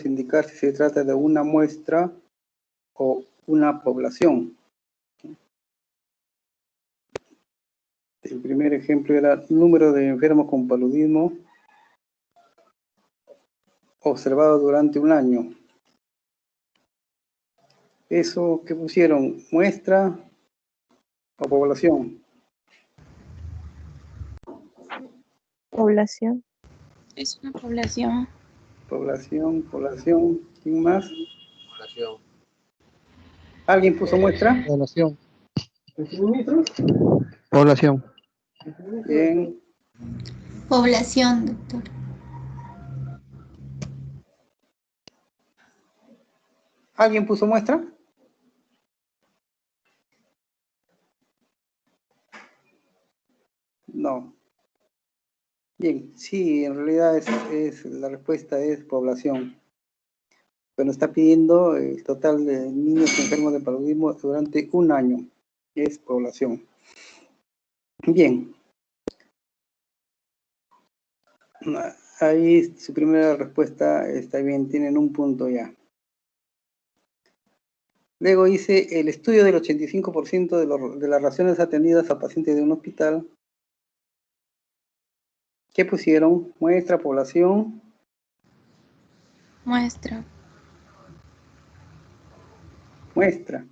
indicar si se trata de una muestra o una población. El primer ejemplo era número de enfermos con paludismo observado durante un año. ¿Eso qué pusieron? ¿Muestra o población? Población. Es una población. Población. ¿Quién más? Población. ¿Alguien puso muestra? Población. Población. Bien. Población, doctor. ¿Alguien puso muestra? No. Bien, sí, en realidad la respuesta es población. Pero está pidiendo el total de niños enfermos de paludismo durante un año. Es población. Bien. Ahí su primera respuesta está bien, tienen un punto ya. Luego dice, el estudio del 85% de las raciones atendidas a pacientes de un hospital. ¿Qué pusieron? Muestra, población. Muestra. Muestra.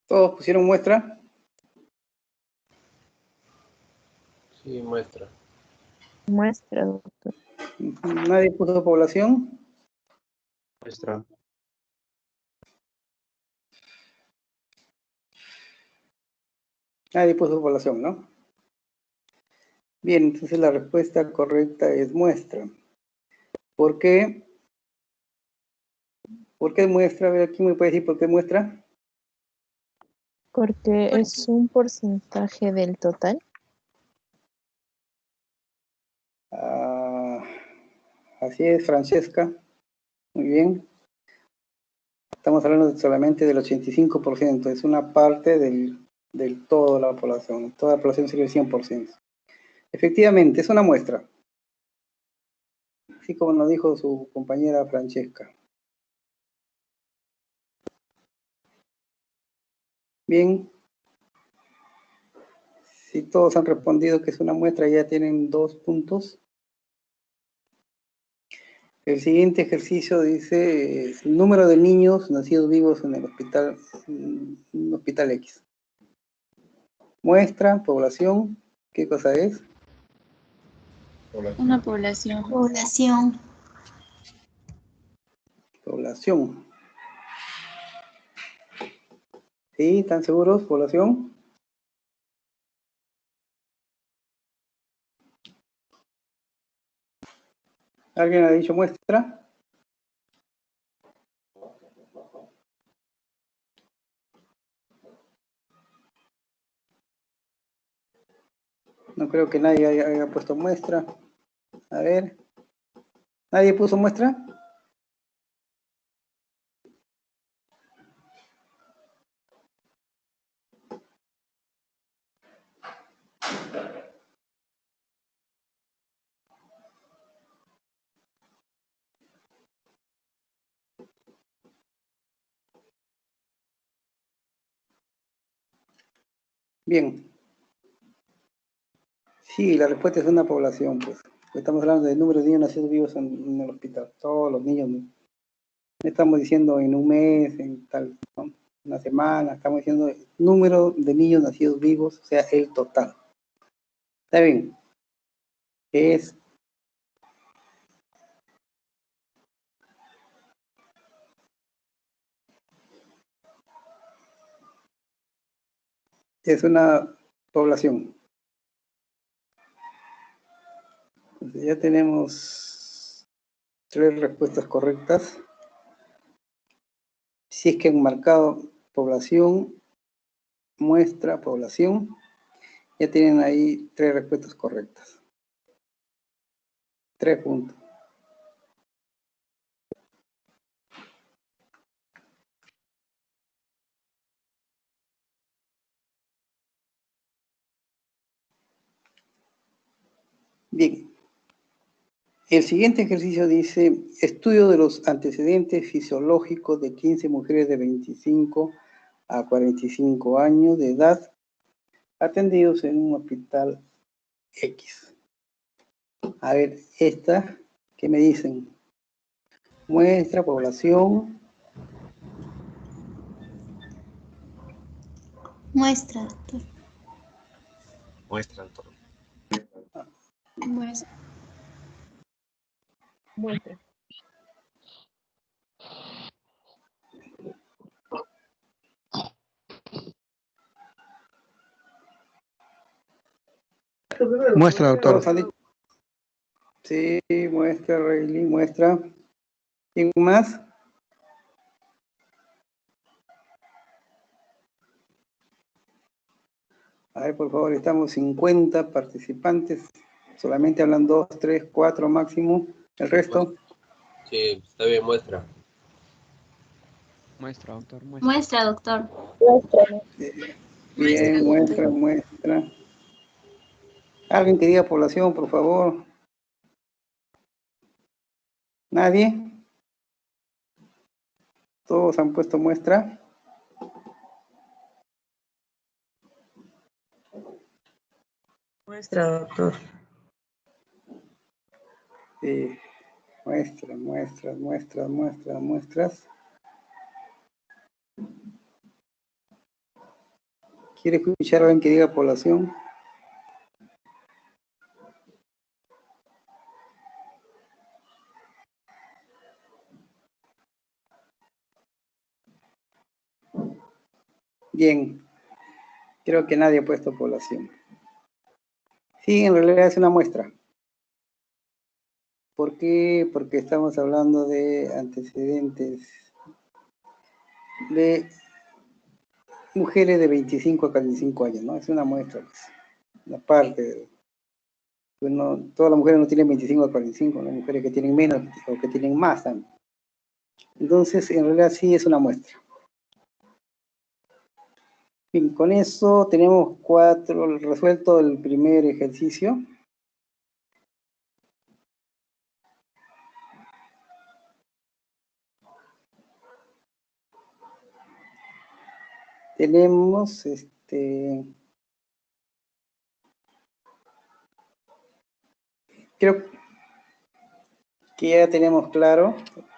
¿Todos pusieron muestra? Sí, muestra. Muestra, doctor. ¿Nadie puso población? Muestra. Nadie puso población, ¿no? Bien, entonces la respuesta correcta es muestra. ¿Por qué? ¿Por qué muestra? A ver, ¿quién me puede decir por qué muestra? Porque es un porcentaje del total. Ah, así es, Francesca. Muy bien. Estamos hablando solamente del 85%. Es una parte del todo de la población. Toda la población sería el 100%. Efectivamente, es una muestra. Así como nos dijo su compañera Francesca. Bien. Si todos han respondido que es una muestra, ya tienen 2 puntos. El siguiente ejercicio dice el número de niños nacidos vivos en el hospital, un hospital X. Muestra, población, ¿qué cosa es? Una población. Población. Población. ¿Sí? ¿Están seguros? ¿Población? ¿Alguien ha dicho muestra? No creo que nadie haya puesto muestra. A ver. ¿Nadie puso muestra? Bien. Sí, la respuesta es una población, pues. Estamos hablando del número de niños nacidos vivos en el hospital. Todos los niños. No estamos diciendo en un mes, en tal, ¿no? Una semana. Estamos diciendo el número de niños nacidos vivos, o sea, el total. Está bien. Es una población. Entonces ya tenemos 3 respuestas correctas. Si es que han marcado población, muestra, población, ya tienen ahí 3 respuestas correctas. 3 puntos. Bien. El siguiente ejercicio dice, estudio de los antecedentes fisiológicos de 15 mujeres de 25 a 45 años de edad atendidos en un hospital X. A ver, esta, ¿qué me dicen? Muestra, población. Muestra, doctor. Muestra, doctor. Muestra. Muestra. Muestra, doctor. Todos han dicho. Sí, muestra, Rayleigh, muestra. ¿Quién más? A ver, por favor, estamos 50 participantes. Solamente hablan 2, 3, 4 máximo. El resto. Sí, está bien, muestra. Muestra, doctor. Muestra. Muestra, doctor. Bien, muestra, muestra. Alguien que diga población, por favor. ¿Nadie? Todos han puesto muestra. Muestra, doctor. Muestras, muestras, muestras, muestras, muestras. ¿Quiere escuchar a alguien que diga población? Bien. Creo que nadie ha puesto población. Sí, en realidad es una muestra. ¿Por qué? Porque estamos hablando de antecedentes de mujeres de 25 a 45 años, ¿no? Es una muestra, pues, una parte. Pues no, todas las mujeres no tienen 25 a 45, ¿no? Hay mujeres que tienen menos o que tienen más también. Entonces, en realidad sí es una muestra. Bien, con eso tenemos resuelto el primer ejercicio. Tenemos creo que ya tenemos claro,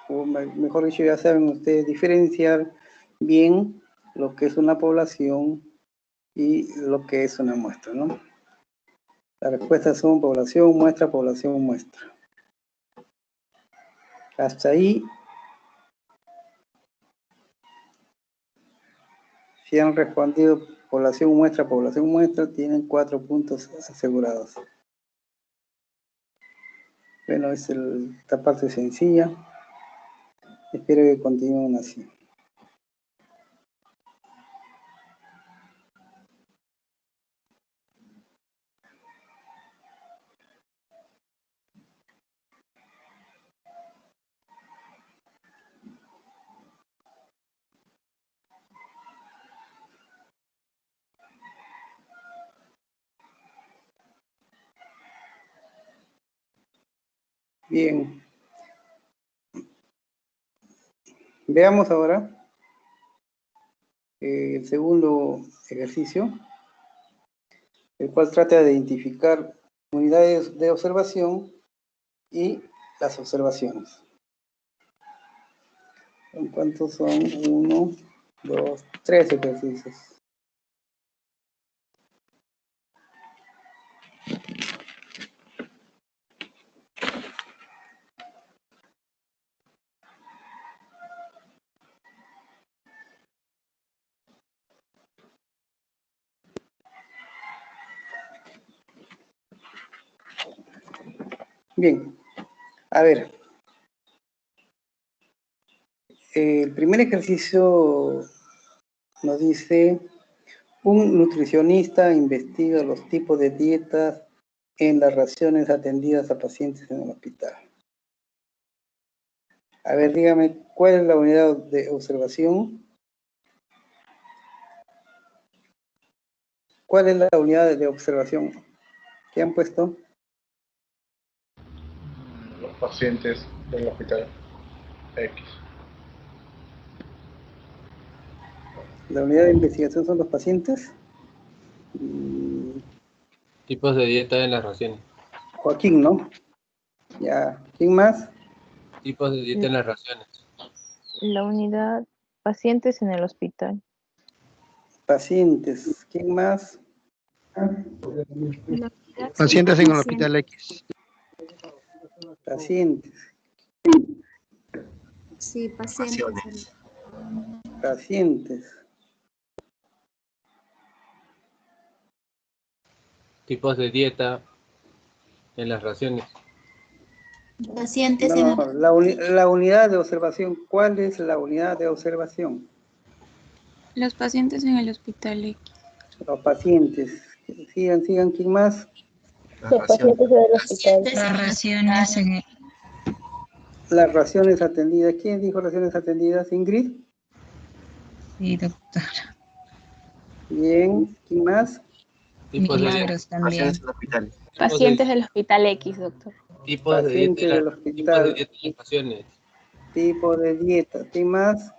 o mejor dicho, ya saben ustedes diferenciar bien lo que es una población y lo que es una muestra, ¿no? Las respuestas son población, muestra, población, muestra. Hasta ahí, si han respondido población, muestra, tienen 4 puntos asegurados. Bueno, es esta parte sencilla. Espero que continúen así. Bien. Veamos ahora el segundo ejercicio, el cual trata de identificar unidades de observación y las observaciones. ¿En cuántos son? 1, 2, 3 ejercicios. Bien, a ver. El primer ejercicio nos dice, un nutricionista investiga los tipos de dietas en las raciones atendidas a pacientes en el hospital. A ver, dígame, ¿cuál es la unidad de observación? ¿Cuál es la unidad de observación que han puesto? pacientes del hospital X. La unidad de investigación son los pacientes. Tipos de dieta en las raciones. Joaquín, ¿no? Ya. ¿Quién más? Tipos de dieta en las raciones. La unidad pacientes en el hospital. Pacientes. ¿Quién más? Pacientes en el hospital X. Pacientes. Sí, pacientes. Pacientes. Tipos de dieta en las raciones. Pacientes No, la unidad de observación. ¿Cuál es la unidad de observación? Los pacientes en el hospital X. Los pacientes. Sigan. ¿Quién más? Los pacientes en el hospital. Las raciones en el... Las raciones atendidas. ¿Quién dijo raciones atendidas? ¿Ingrid? Sí, doctor. Bien. ¿Quién más? Tipos de dieta. Milagros también. Pacientes en el hospital. Pacientes del hospital X, doctor. Tipos de dieta Pacientes en del las, tipos de hospital. dieta en las raciones. Tipo de dieta. ¿Quién más?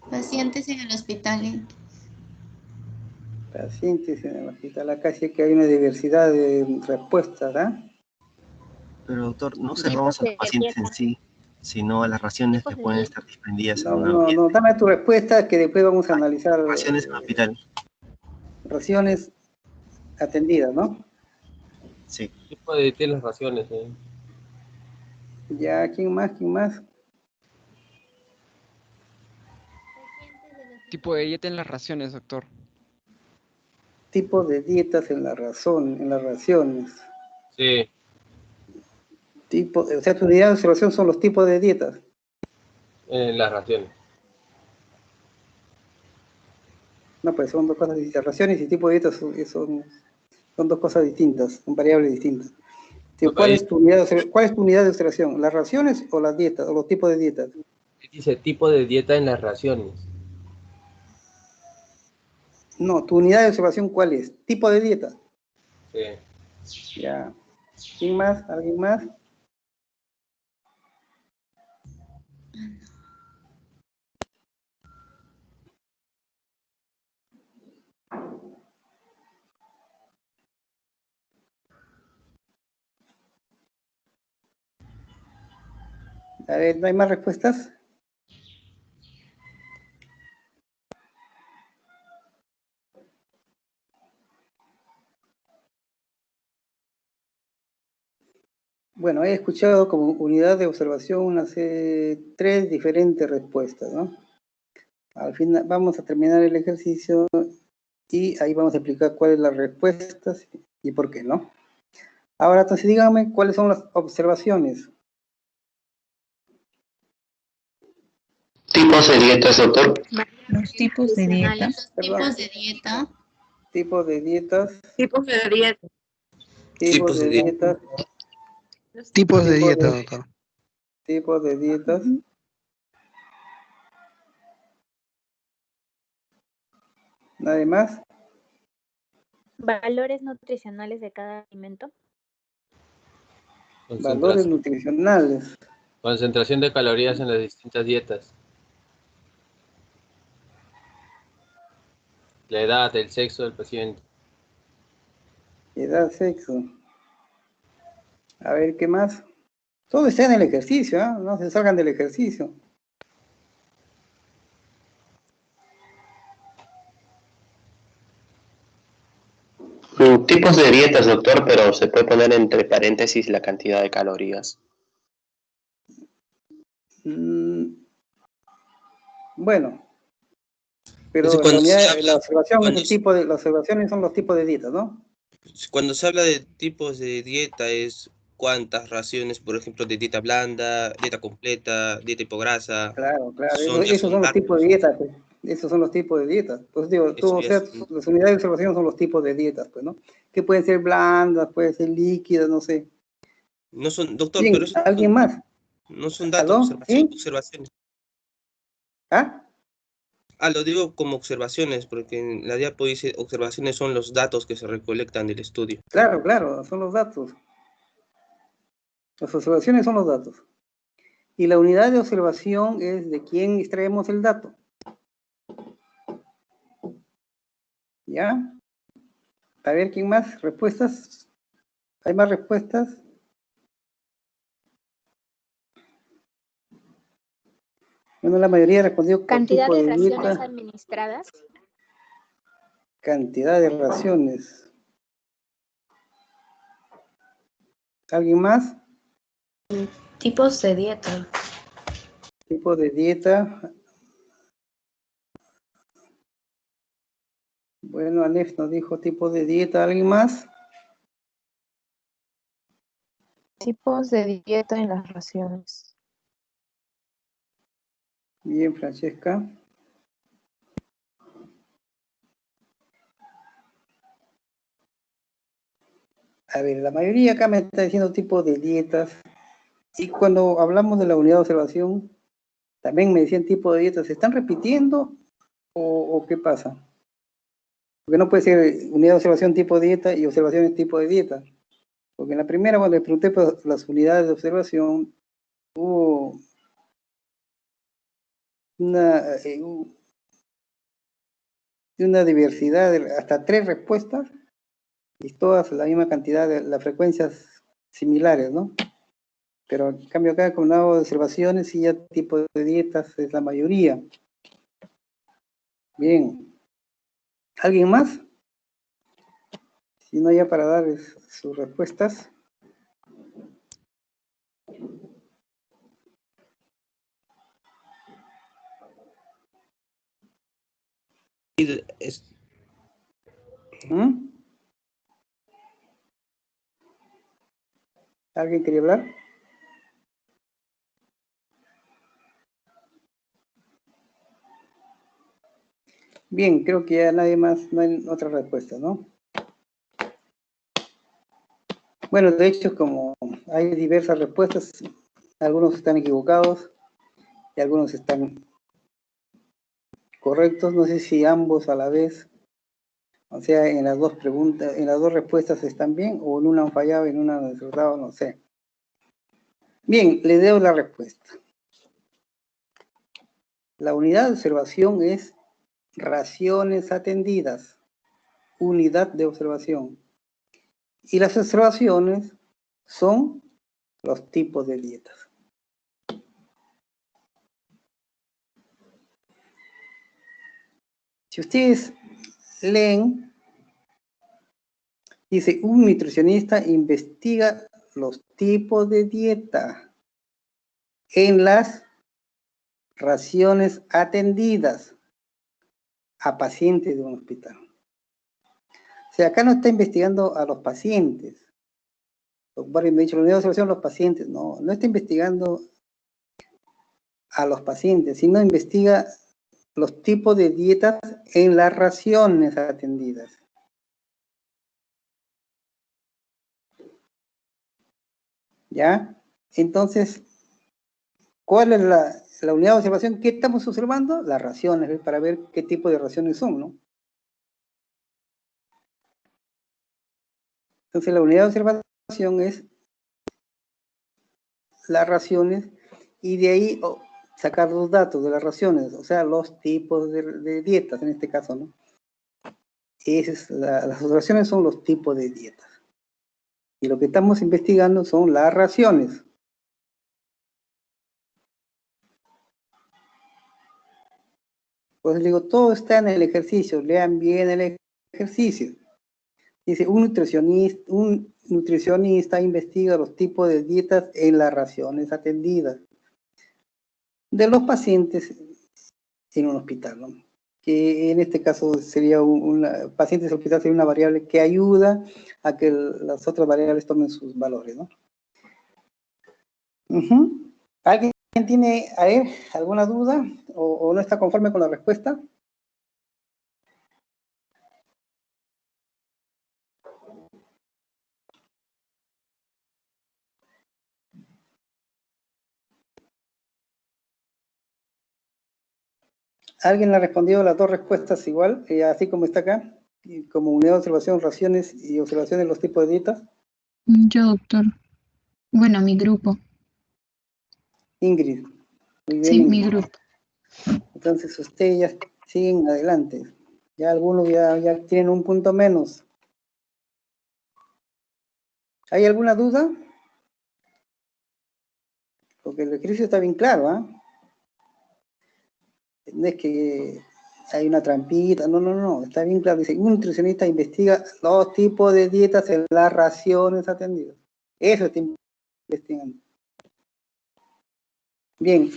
Pacientes en el hospital. Pacientes en el hospital. Acá sí que hay una diversidad de respuestas, ¿ah? Pero doctor, no observamos a los pacientes en sí, sino a las raciones que pueden estar desprendidas en un ambiente. No, dame tu respuesta que después vamos a analizar Raciones en el hospital. raciones atendidas, ¿no? Sí. Tipos de dieta en las raciones. Ya, ¿quién más? Tipo de dieta en las raciones, doctor. Tipo de dietas en las raciones. Sí. O sea, tu unidad de observación son los tipos de dietas. En las raciones. No, pues son dos cosas distintas. Raciones y tipo de dietas son dos cosas distintas, son variables distintas. Tío, ¿cuál es tu unidad de observación? ¿Las raciones o las dietas, o los tipos de dietas? Dice tipo de dieta en las raciones. No, tu unidad de observación, ¿cuál es? ¿Tipo de dieta? Sí. Ya. ¿Quién más? ¿Alguien más? A ver, ¿no hay más respuestas? Bueno, he escuchado como unidad de observación hace 3 diferentes respuestas, ¿no? Al final vamos a terminar el ejercicio y ahí vamos a explicar cuáles son las respuestas y por qué, ¿no? Ahora, entonces, díganme cuáles son las observaciones. Tipos de dietas, doctor. Los tipos de dieta. Perdón. Tipos de dieta. Tipos de dietas. Tipos de dieta. Tipos de dietas. Tipos de dieta, doctor. Tipos de dietas. ¿Nadie más? Valores nutricionales de cada alimento. Valores nutricionales. Concentración de calorías en las distintas dietas. La edad, el sexo del paciente. Edad, sexo. A ver, ¿qué más? Todo está en el ejercicio, ¿ah? No se salgan del ejercicio. Tipos de dietas, doctor, pero se puede poner entre paréntesis la cantidad de calorías. Bueno, pero la observación es el tipo de, las observaciones son los tipos de dietas, ¿no? Cuando se habla de tipos de dieta es cuántas raciones, por ejemplo, de dieta blanda, dieta completa, dieta hipograsa. Claro, Son esos son los datos. tipos de dietas, pues. Esos son los tipos de dietas. Pues digo, Eso o ya sea, es- las unidades de observación son los tipos de dietas, pues, ¿no? Que pueden ser blandas, pueden ser líquidas, no sé. No son, doctor, Bien, pero eso ¿alguien más? no son datos, ¿Aló? ¿Sí? observaciones. ¿Ah? Lo digo como observaciones, porque en la diapo dice observaciones son los datos que se recolectan del estudio. Claro, son los datos. Las observaciones son los datos. Y la unidad de observación es de quién extraemos el dato. ¿Ya? A ver, ¿quién más? ¿Respuestas? ¿Hay más respuestas? Bueno, la mayoría respondió por Cantidad tipo de de raciones dieta. administradas. Cantidad de raciones. ¿Alguien más? Tipos de dieta. Tipo de dieta. Bueno, Alef nos dijo tipo de dieta. ¿Alguien más? Tipos de dieta en las raciones. Bien, Francesca. A ver, la mayoría acá me está diciendo tipo de dietas. Y cuando hablamos de la unidad de observación, también me decían tipo de dietas. ¿Se están repitiendo o qué pasa? Porque no puede ser unidad de observación tipo de dieta y observaciones tipo de dieta. Porque en la primera, cuando le pregunté por las unidades de observación, hubo una diversidad, hasta 3 respuestas, y todas la misma cantidad de las frecuencias similares, ¿no? Pero en cambio acá con hago de observaciones y ya tipo de dietas es la mayoría. Bien. ¿Alguien más? Si no, ya para dar sus respuestas. ¿Mm? ¿Alguien quería hablar? Bien, creo que ya nadie más, no hay otra respuesta, ¿no? Bueno, de hecho, como hay diversas respuestas, algunos están equivocados y algunos están correctos. No sé si ambos a la vez, o sea, en las dos preguntas, en las dos respuestas están bien, o en una han fallado y en una han acertado, no sé. Bien, le doy la respuesta. La unidad de observación es raciones atendidas, unidad de observación. Y las observaciones son los tipos de dietas. Si ustedes leen, dice, un nutricionista investiga los tipos de dieta en las raciones atendidas a pacientes de un hospital. O sea, acá no está investigando a los pacientes. Varios me han dicho, la unidad de observación los pacientes. No, no está investigando a los pacientes, sino investiga los tipos de dietas en las raciones atendidas. ¿Ya? Entonces, ¿cuál es la unidad de observación? ¿Qué estamos observando? Las raciones, para ver qué tipo de raciones son, ¿no? Entonces, la unidad de observación es las raciones y de ahí sacar los datos de las raciones, o sea, los tipos de dietas en este caso, ¿no? Las observaciones son los tipos de dietas. Y lo que estamos investigando son las raciones. Pues digo, todo está en el ejercicio, lean bien el ejercicio. Dice, un nutricionista investiga los tipos de dietas en las raciones atendidas de los pacientes en un hospital, ¿no? Que en este caso sería pacientes en hospital sería una variable que ayuda a que las otras variables tomen sus valores, ¿no? ¿Alguien tiene, a ver, alguna duda o no está conforme con la respuesta? ¿Alguien le ha respondido las dos respuestas igual, así como está acá? Como unidad de observación, raciones y observación de los tipos de dietas. Yo, doctor. Bueno, mi grupo. Ingrid. Muy bien, Sí, mi Ingrid. grupo. Entonces ustedes ya siguen adelante. Ya algunos ya tienen un punto menos. ¿Hay alguna duda? Porque el ejercicio está bien claro, ¿ah? No es que hay una trampita, no, está bien claro. Dice, un nutricionista investiga los tipos de dietas en las raciones atendidas. Eso está investigando. Bien.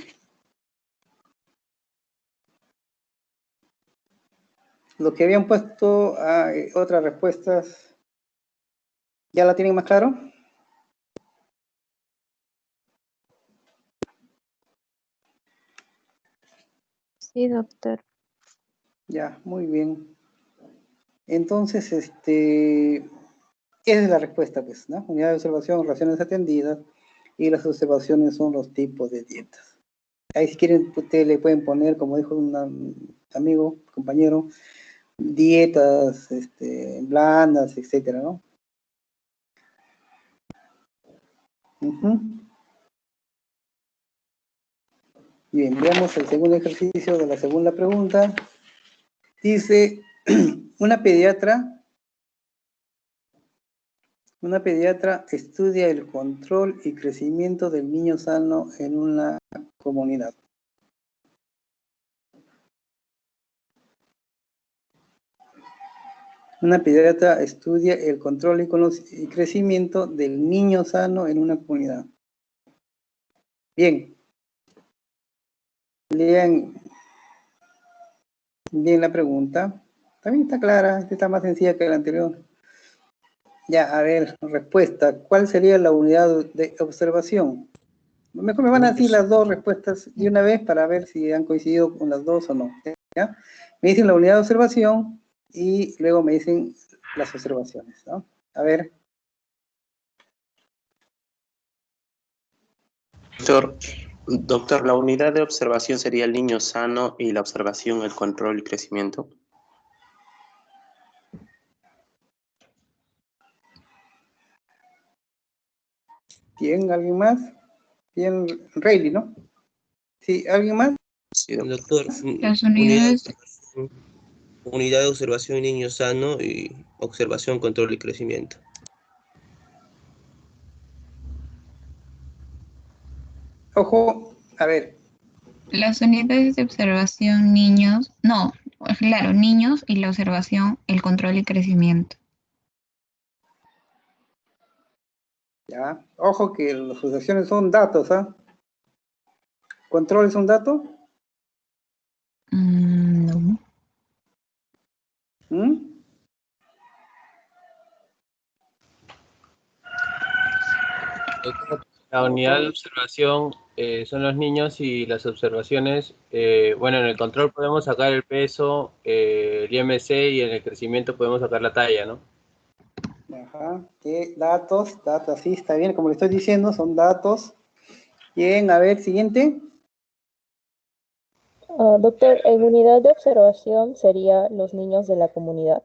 Lo que habían puesto otras respuestas, ¿ya la tienen más claro? Sí, doctor. Ya, muy bien. Entonces, esa es la respuesta, pues, ¿no? Unidad de observación, raciones atendidas, y las observaciones son los tipos de dietas. Ahí si quieren, ustedes le pueden poner, como dijo un amigo, compañero, dietas blandas, etcétera, ¿no? Bien, veamos el segundo ejercicio de la segunda pregunta. Dice, una pediatra estudia el control y crecimiento del niño sano en una comunidad. Una pediatra estudia el control y crecimiento del niño sano en una comunidad. Bien. Lean bien la pregunta. También está clara, esta está más sencilla que la anterior. Ya, a ver, respuesta. ¿Cuál sería la unidad de observación? Mejor me van a decir las dos respuestas de una vez para ver si han coincidido con las dos o no. ¿Ya? Me dicen la unidad de observación y luego me dicen las observaciones, ¿no? A ver. Doctor, la unidad de observación sería el niño sano y la observación, el control y crecimiento. Bien, ¿alguien más? Bien, Rayleigh, ¿no? Sí, ¿alguien más? Sí, doctor. Las unidades. Unidad de observación niño sano y observación, control y crecimiento. Ojo, a ver. Las unidades de observación niños, no, claro, niños y la observación, el control y crecimiento. Ya, ojo que las asociaciones son datos, ¿ah? ¿Control es un dato? No. La unidad de observación son los niños y las observaciones, bueno, en el control podemos sacar el peso, el IMC, y en el crecimiento podemos sacar la talla, ¿no? Ajá, ¿qué datos, sí, está bien, como le estoy diciendo, son datos. Bien, a ver, siguiente. Doctor, en unidad de observación sería los niños de la comunidad.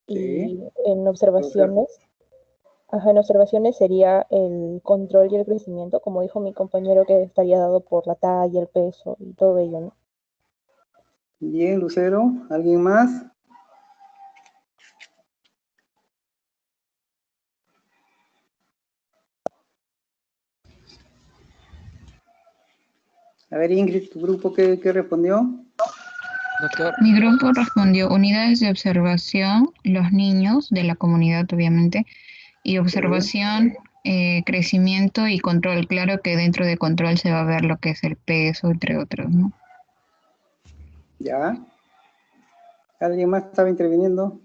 Y en observaciones, en observaciones sería el control y el crecimiento, como dijo mi compañero, que estaría dado por la talla, el peso y todo ello, ¿no? Bien, Lucero, ¿alguien más? A ver, Ingrid, ¿tu grupo qué respondió? Doctor. Mi grupo respondió unidades de observación, los niños de la comunidad, obviamente, y observación, crecimiento y control. Claro que dentro de control se va a ver lo que es el peso, entre otros, ¿no? Ya. ¿Alguien más estaba interviniendo?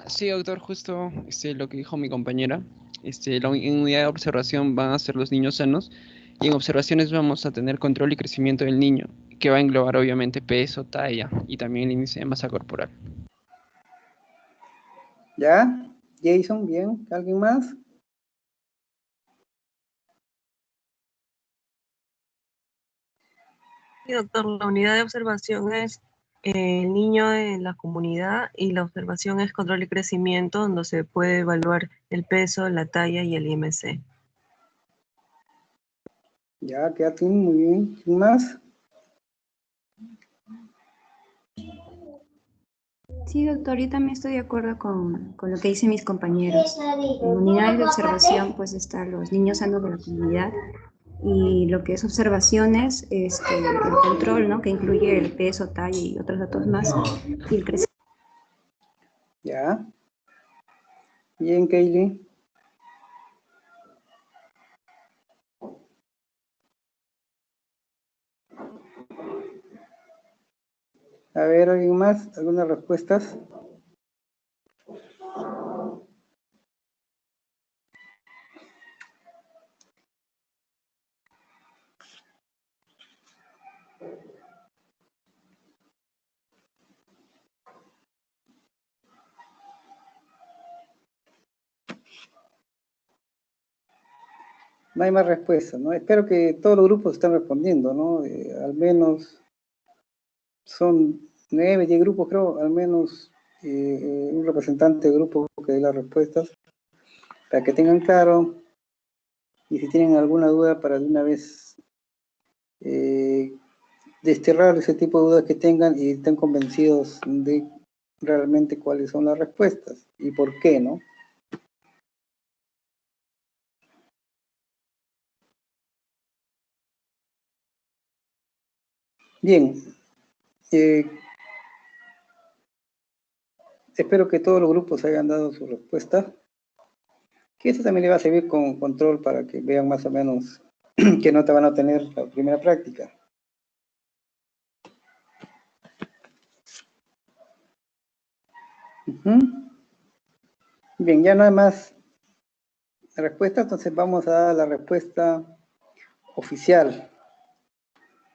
Sí, doctor, justo lo que dijo mi compañera. En unidad de observación van a ser los niños sanos y en observaciones vamos a tener control y crecimiento del niño, que va a englobar obviamente peso, talla y también el índice de masa corporal. ¿Ya? Jason, bien. ¿Alguien más? Sí, doctor, la unidad de observación es el niño de la comunidad y la observación es control y crecimiento, donde se puede evaluar el peso, la talla y el IMC. Ya, Kathleen, muy bien. ¿Quién más? Sí, doctor, yo también estoy de acuerdo con lo que dicen mis compañeros. En unidades de observación, pues están los niños sanos de la comunidad y lo que es observaciones, el control, ¿no? Que incluye el peso, talla y otros datos más, y el crecimiento. Ya. Bien, Kaylee. A ver, ¿alguien más? ¿Algunas respuestas? No hay más respuestas, ¿no? Espero que todos los grupos estén respondiendo, ¿no? Al menos son 9, 10 grupos, creo, al menos un representante de grupo que dé las respuestas, para que tengan claro, y si tienen alguna duda, para de una vez desterrar ese tipo de dudas que tengan y estén convencidos de realmente cuáles son las respuestas y por qué, ¿no? Bien, espero que todos los grupos hayan dado su respuesta, que esto también le va a servir con control para que vean más o menos qué nota van a tener la primera práctica. Bien, ya no hay más respuestas, entonces vamos a dar la respuesta oficial,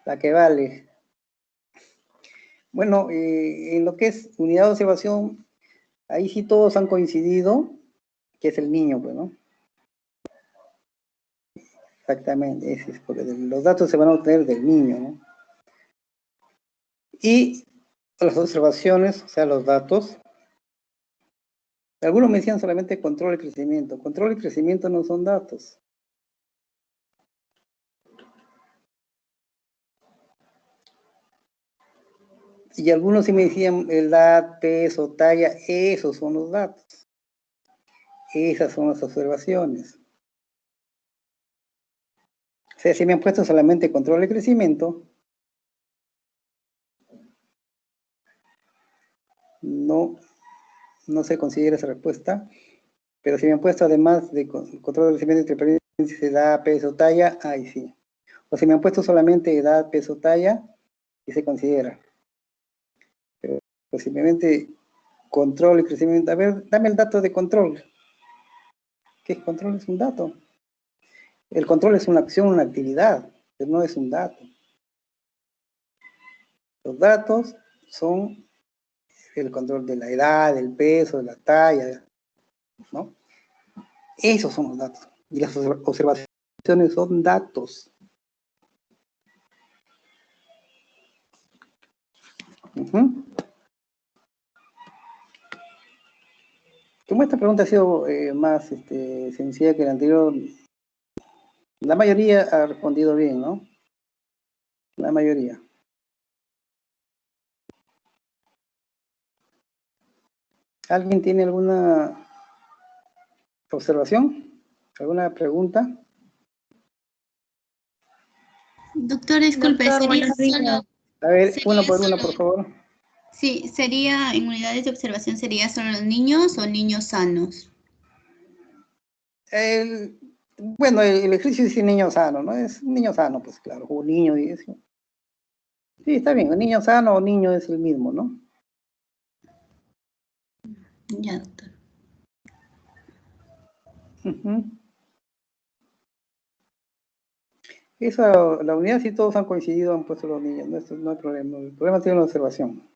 la que vale. Bueno, en lo que es unidad de observación, ahí sí todos han coincidido que es el niño, pues, ¿no? Exactamente, ese es porque los datos se van a obtener del niño, ¿no? Y las observaciones, o sea, los datos, algunos me decían solamente control y crecimiento. Control y crecimiento no son datos. Y algunos sí me decían edad, peso, talla, esos son los datos. Esas son las observaciones. O sea, si me han puesto solamente control y crecimiento, no se considera esa respuesta. Pero si me han puesto además de control de crecimiento entre paréntesis, edad, peso, talla, ahí sí. O si me han puesto solamente edad, peso, talla, y se considera. Pero simplemente control y crecimiento. A ver, dame el dato de control. ¿Qué es control? Es un dato. El control es una acción, una actividad, pero no es un dato. Los datos son el control de la edad, del peso, de la talla, ¿no? Esos son los datos. Y las observaciones son datos. Como esta pregunta ha sido más sencilla que la anterior, la mayoría ha respondido bien, ¿no? La mayoría. ¿Alguien tiene alguna observación? ¿Alguna pregunta? Doctor, disculpe, sería solo... A ver, una por una, por favor. Sí, sería, en unidades de observación, ¿sería solo los niños o niños sanos? Bueno, el ejercicio dice niño sano, ¿no? Es un niño sano, pues claro, o niño y eso. Sí, está bien, un niño sano o niño es el mismo, ¿no? Ya, doctor. Esa, la unidad sí todos han coincidido, han puesto los niños, no hay problema. El problema tiene la observación.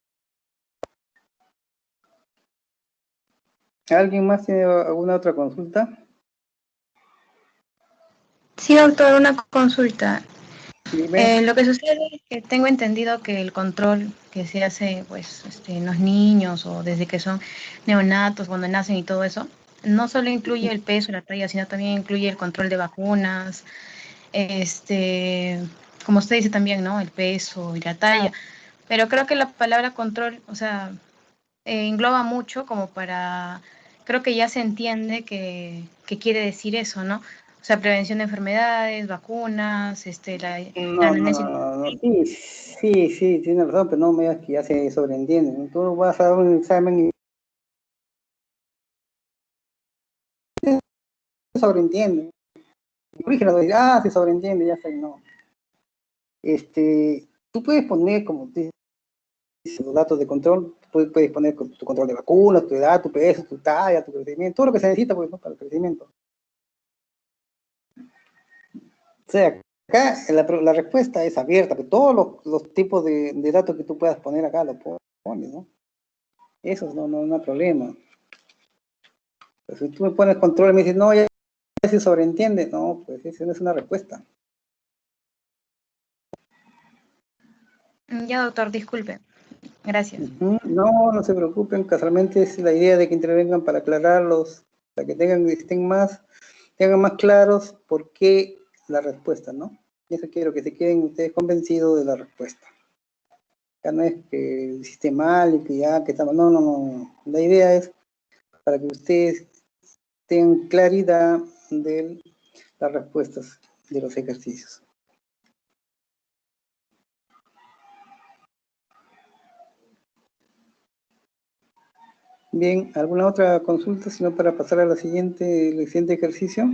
¿Alguien más tiene alguna otra consulta? Sí, doctor, una consulta. Lo que sucede es que tengo entendido que el control que se hace pues, en los niños o desde que son neonatos, cuando nacen y todo eso, no solo incluye el peso, la talla, sino también incluye el control de vacunas, como usted dice también, ¿no? El peso y la talla. Pero creo que la palabra control, o sea, engloba mucho como para, creo que ya se entiende que quiere decir eso, ¿no? O sea, prevención de enfermedades, vacunas, Sí, tiene razón, pero no me digas que ya se sobreentiende. Tú vas a dar un examen y se sobreentiende. Corrígelo, se sobreentiende, ya sé, no. Tú puedes poner, como te dice, los datos de control, puedes poner tu control de vacunas, tu edad, tu peso, tu talla, tu crecimiento, todo lo que se necesita pues, ¿no? Para el crecimiento. O sea, acá la respuesta es abierta, que todos los tipos de datos que tú puedas poner acá lo pones, ¿no? Eso no hay problema. Pero si tú me pones control y me dices, no, ya se sobreentiende, no, pues eso no es una respuesta. Ya, doctor, disculpe. Gracias. No se preocupen, casualmente es la idea de que intervengan para aclararlos, para que tengan más claros por qué la respuesta, ¿no? Y eso quiero que se queden ustedes convencidos de la respuesta. Ya no es que hiciste mal y que ya que estamos, no. La idea es para que ustedes tengan claridad de las respuestas de los ejercicios. Bien, ¿alguna otra consulta, sino para pasar a el siguiente ejercicio?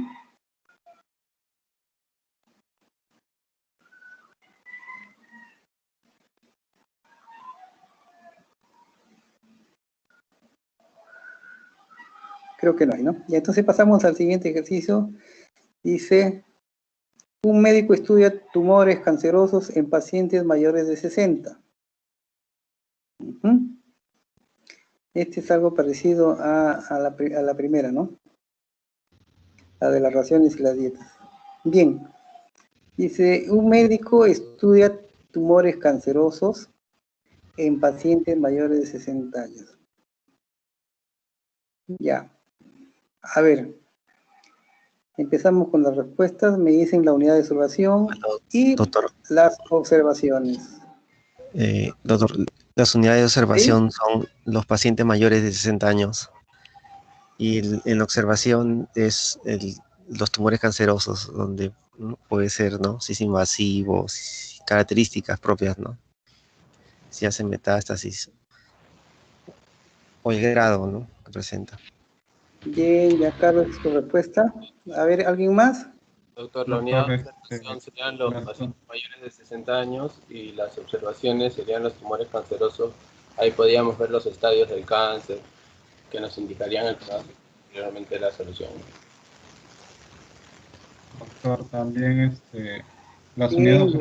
Creo que no hay, ¿no? Y entonces pasamos al siguiente ejercicio. Dice, un médico estudia tumores cancerosos en pacientes mayores de 60. Este es algo parecido a la primera, ¿no? La de las raciones y las dietas. Bien. Dice, un médico estudia tumores cancerosos en pacientes mayores de 60 años. Ya. A ver. Empezamos con las respuestas. Me dicen la unidad de observación y las observaciones. Doctor, las unidades de observación son los pacientes mayores de 60 años y en la observación es los tumores cancerosos, donde puede ser, ¿no? Si es invasivo, características propias, ¿no? Si hace metástasis o el grado, ¿no? Que presenta. Bien, ya Carlos, tu respuesta. A ver, ¿alguien más? Doctor, la unidad de observación serían los pacientes mayores de 60 años y las observaciones serían los tumores cancerosos. Ahí podríamos ver los estadios del cáncer que nos indicarían el pronóstico y realmente la solución. Doctor, también las unidades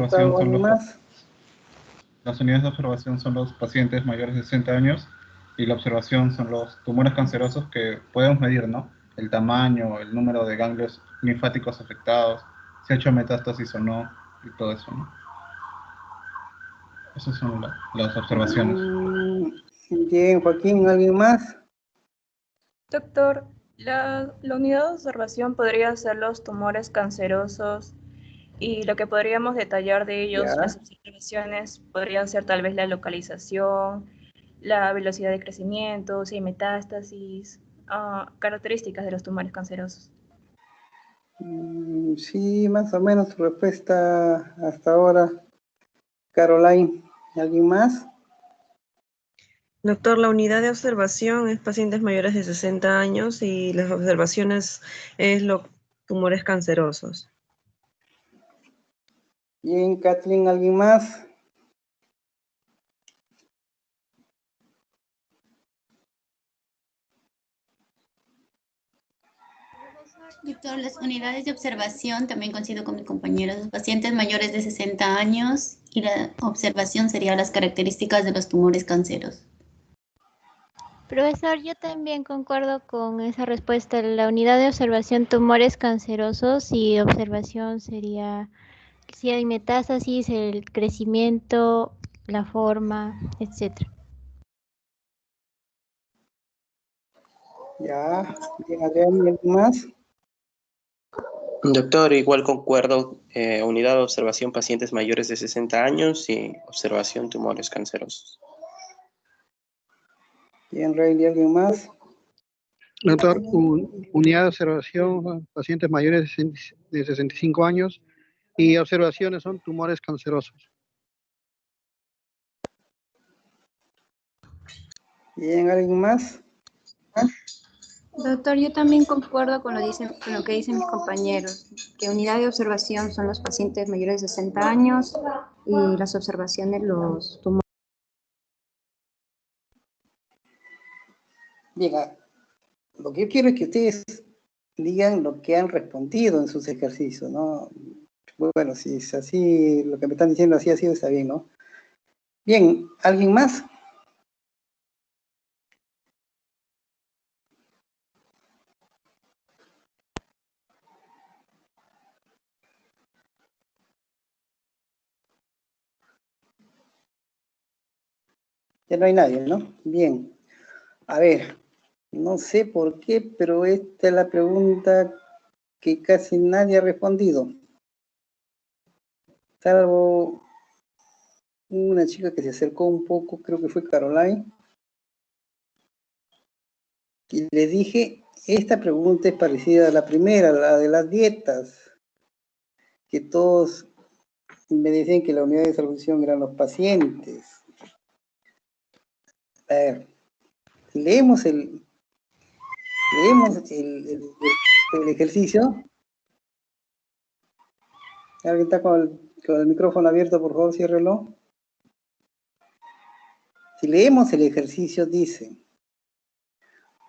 de observación son los pacientes mayores de 60 años y la observación son los tumores cancerosos que podemos medir, ¿no? El tamaño, el número de ganglios linfáticos afectados, si ha hecho metástasis o no, y todo eso, ¿no? Esas son las observaciones. Bien, Joaquín, ¿alguien más? Doctor, la unidad de observación podría ser los tumores cancerosos y lo que podríamos detallar de ellos, las observaciones, podrían ser tal vez la localización, la velocidad de crecimiento, si hay metástasis, características de los tumores cancerosos. Sí, más o menos tu respuesta hasta ahora. Caroline, ¿alguien más? Doctor, la unidad de observación es pacientes mayores de 60 años y las observaciones es los tumores cancerosos. Bien, Kathleen, ¿alguien más? Doctor, las unidades de observación, también coincido con mi compañero, los pacientes mayores de 60 años y la observación serían las características de los tumores cancerosos. Profesor, yo también concuerdo con esa respuesta. La unidad de observación tumores cancerosos y observación sería si hay metástasis, el crecimiento, la forma, etc. Ya, bien, Adrián, ¿alguien más? Doctor, igual concuerdo, unidad de observación pacientes mayores de 60 años y observación tumores cancerosos. Bien, Rey, ¿alguien más? Doctor, unidad de observación, pacientes mayores de 65 años y observaciones son tumores cancerosos. Bien, ¿alguien más? Doctor, yo también concuerdo con lo que dicen mis compañeros, que unidad de observación son los pacientes mayores de 60 años y las observaciones los tumores. Bien, lo que yo quiero es que ustedes digan lo que han respondido en sus ejercicios, ¿no? Bueno, si es así, lo que me están diciendo así ha sido, está bien, ¿no? Bien, ¿alguien más? Ya no hay nadie, ¿no? Bien. A ver, no sé por qué, pero esta es la pregunta que casi nadie ha respondido. Salvo una chica que se acercó un poco, creo que fue Caroline. Y le dije, esta pregunta es parecida a la primera, la de las dietas. Que todos me decían que la unidad de salvación eran los pacientes. A ver, leemos el ejercicio. ¿Alguien está con el micrófono abierto? Por favor, ciérrelo. Si leemos el ejercicio, dice: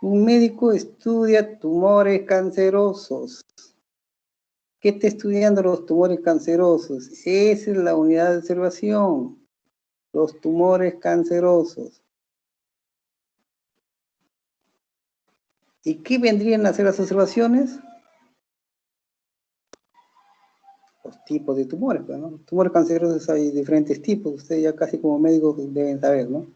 un médico estudia tumores cancerosos. ¿Qué está estudiando los tumores cancerosos? Esa es la unidad de observación. Los tumores cancerosos. ¿Y qué vendrían a hacer las observaciones? Los tipos de tumores, pues, ¿no? Los tumores cancerosos hay diferentes tipos, ustedes ya casi como médicos deben saber, ¿no?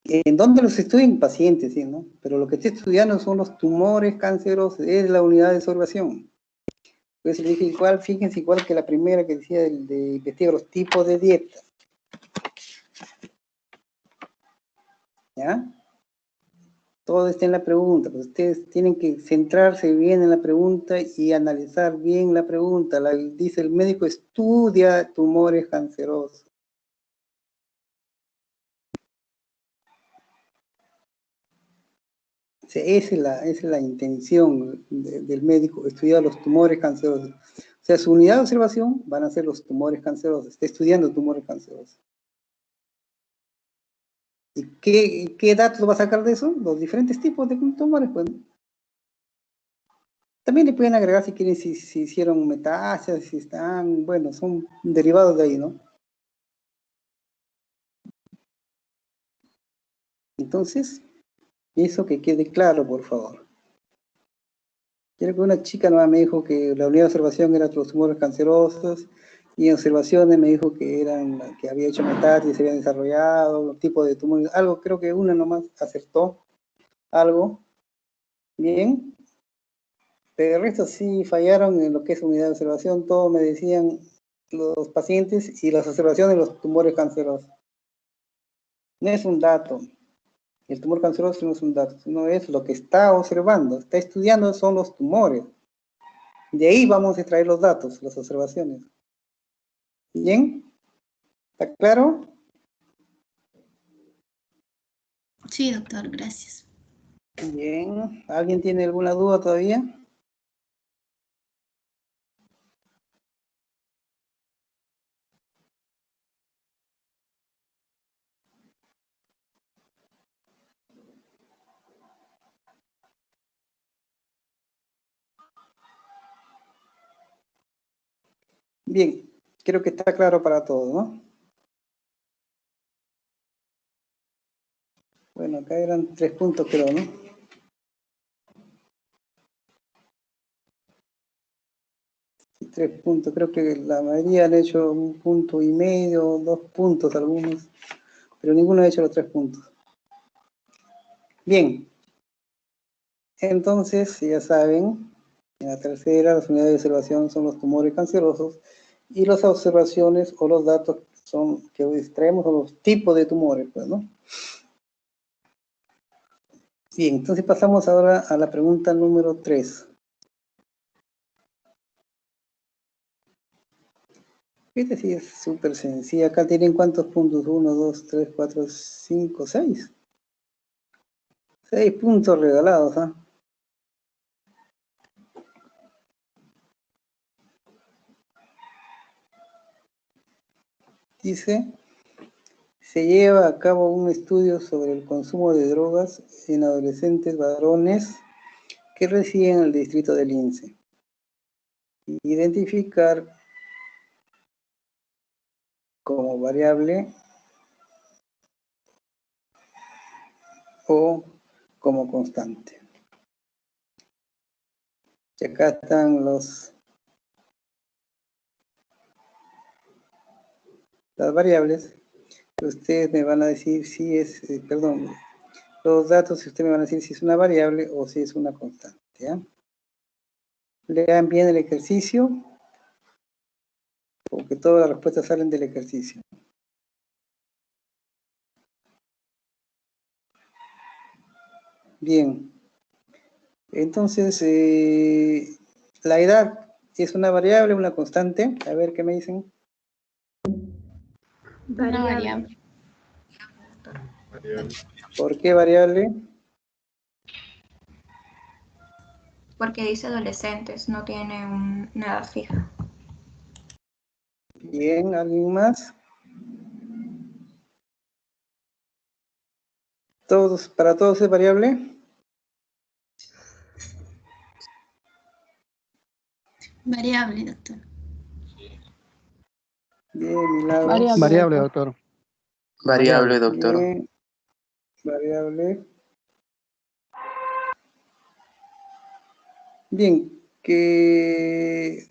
¿En dónde los estudian? Pacientes, ¿sí, no? Pero lo que estoy estudiando son los tumores cancerosos, es la unidad de observación. Pues le dije igual, fíjense, igual que la primera que decía de investigar los tipos de dieta. ¿Ya? Todo está en la pregunta, pues ustedes tienen que centrarse bien en la pregunta y analizar bien la pregunta. Dice el médico estudia tumores cancerosos. O sea, esa es la intención del médico, estudiar los tumores cancerosos. O sea, su unidad de observación van a ser los tumores cancerosos, está estudiando tumores cancerosos. ¿Y qué datos va a sacar de eso? Los diferentes tipos de tumores, pues. También le pueden agregar si quieren, si hicieron metástasis, si están, bueno, son derivados de ahí, ¿no? Entonces, eso que quede claro, por favor. Quiero que una chica nueva me dijo que la unidad de observación era los tumores cancerosos, y en observaciones me dijo que había hecho metástasis, se habían desarrollado, un tipo de tumores, algo, creo que una nomás acertó, algo. Bien. Pero el resto sí fallaron en lo que es unidad de observación, todos me decían los pacientes y las observaciones de los tumores cancerosos. No es un dato. El tumor canceroso no es un dato, sino es lo que está observando, está estudiando son los tumores. De ahí vamos a extraer los datos, las observaciones. ¿Bien? ¿Está claro? Sí, doctor, gracias. Bien. ¿Alguien tiene alguna duda todavía? Bien, creo que está claro para todos, ¿no? Bueno, acá eran 3 puntos, creo, ¿no? Sí, 3 puntos, creo que la mayoría han hecho 1,5 puntos, 2 puntos algunos, pero ninguno ha hecho los 3 puntos. Bien. Entonces, ya saben, en la tercera, las unidades de observación son los tumores cancerosos y las observaciones o los datos son que extraemos son los tipos de tumores, pues, ¿no? Bien, entonces pasamos ahora a la pregunta número 3. Esta sí es súper sencilla. Acá tienen cuántos puntos. 1, 2, 3, 4, 5, 6. 6 puntos regalados, ¿ah? Dice, se lleva a cabo un estudio sobre el consumo de drogas en adolescentes varones que residen en el distrito del Lince. Identificar como variable o como constante. Y acá están las variables que ustedes me van a decir si es, los datos si ustedes me van a decir si es una variable o si es una constante. ¿Ya? Lean bien el ejercicio, porque todas las respuestas salen del ejercicio. Bien. Entonces, la edad es una variable, una constante. A ver qué me dicen. Una variable. ¿Por qué variable? Porque dice adolescentes, no tiene una edad fija. Bien, ¿alguien más? ¿Para todos es variable? Variable, doctor. Bien, Milagros. Variable, doctor. Variable, doctor. Bien, variable. Bien, que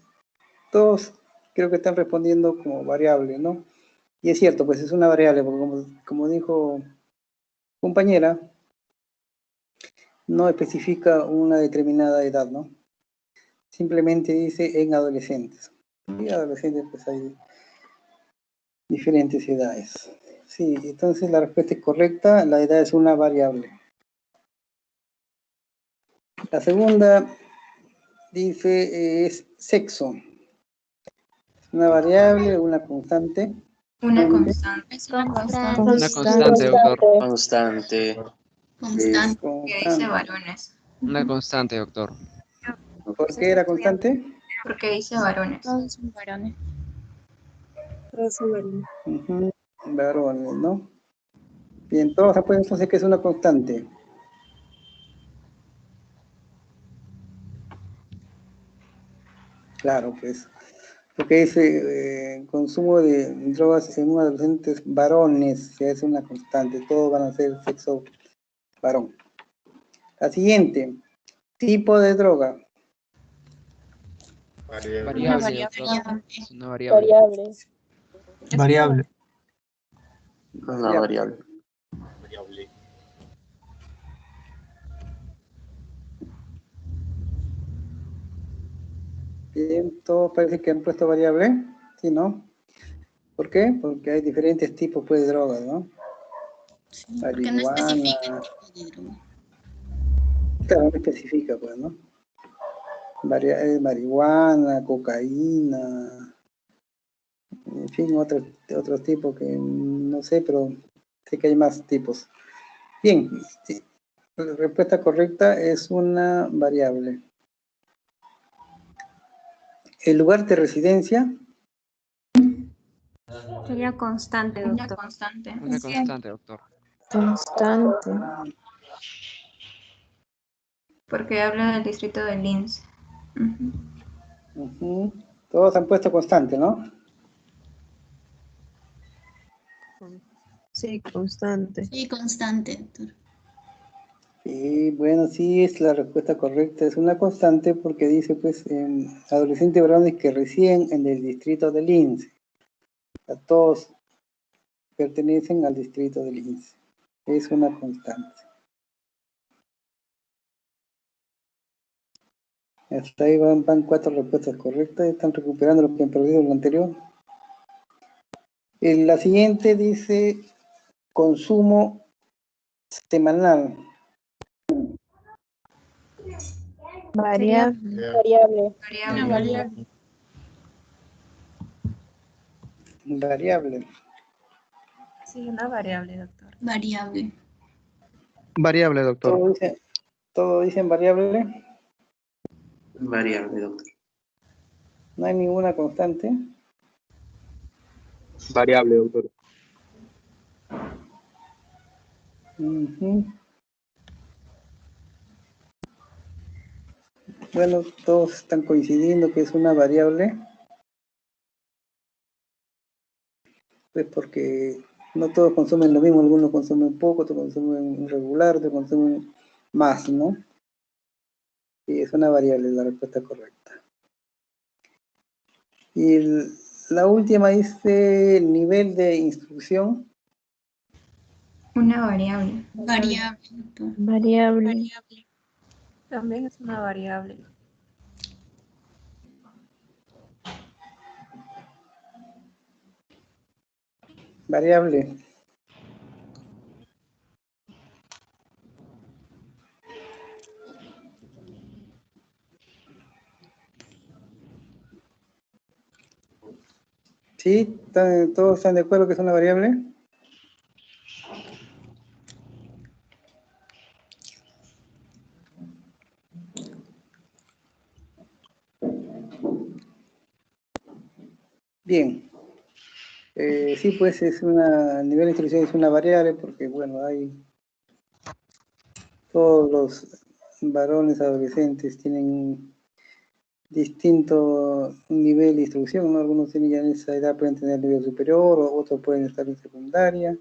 todos creo que están respondiendo como variable, ¿no? Y es cierto, pues es una variable, porque como dijo compañera, no especifica una determinada edad, ¿no? Simplemente dice en adolescentes. Y adolescentes pues hay diferentes edades. Sí, entonces la respuesta es correcta, la edad es una variable. La segunda dice es sexo. ¿Una variable o una constante? Una constante. Una constante, doctor. Constante. Que dice varones. Una constante, doctor. ¿Por qué era constante? Porque dice varones. Todos son varones. Varones, ¿no? Bien, todos apuestan entonces que es una constante. Claro, pues. Porque dice consumo de drogas en adolescentes varones, que es una constante. Todos van a ser sexo varón. La siguiente, tipo de droga. Variable, doctor. Es una variable. Variable. Una variable. Bien, todos parece que han puesto variable, ¿sí, no? ¿Por qué? Porque hay diferentes tipos pues, de drogas, ¿no? Sí, porque no especifica el tipo de droga. Claro, no especifica, pues, ¿no? Marihuana, cocaína, en fin, otros tipos que no sé, pero sé que hay más tipos. Bien, sí, la respuesta correcta es una variable. ¿El lugar de residencia? Sería constante, doctor. Una constante, doctor. Constante. Porque habla del distrito de Lince. Todos han puesto constante, ¿no? Sí, constante. Sí, constante, doctor. Y bueno, sí es la respuesta correcta, es una constante porque dice pues adolescentes varones que residen en el distrito del Lince. A todos pertenecen al distrito del Lince. Es una constante. Hasta ahí van 4 respuestas correctas. Están recuperando lo que han perdido en lo anterior. La siguiente dice consumo semanal. Variable. Variable. Sí, una variable, doctor. Variable. Variable, doctor. ¿Todos dicen variable? Variable, doctor. No hay ninguna constante. Variable, doctor. Bueno, todos están coincidiendo que es una variable. Pues porque no todos consumen lo mismo, algunos consumen poco, otros consumen regular, otros consumen más, ¿no? Y es una variable la respuesta correcta. Y la última dice nivel de instrucción. Una variable. Variable. También es una variable. Variable. ¿Sí? ¿Todos están de acuerdo que es una variable? Bien. Sí, pues nivel de instrucción es una variable porque, bueno, hay todos los varones adolescentes tienen distinto nivel de instrucción, ¿no? Algunos tienen ya en esa edad pueden tener nivel superior, o otros pueden estar en secundaria,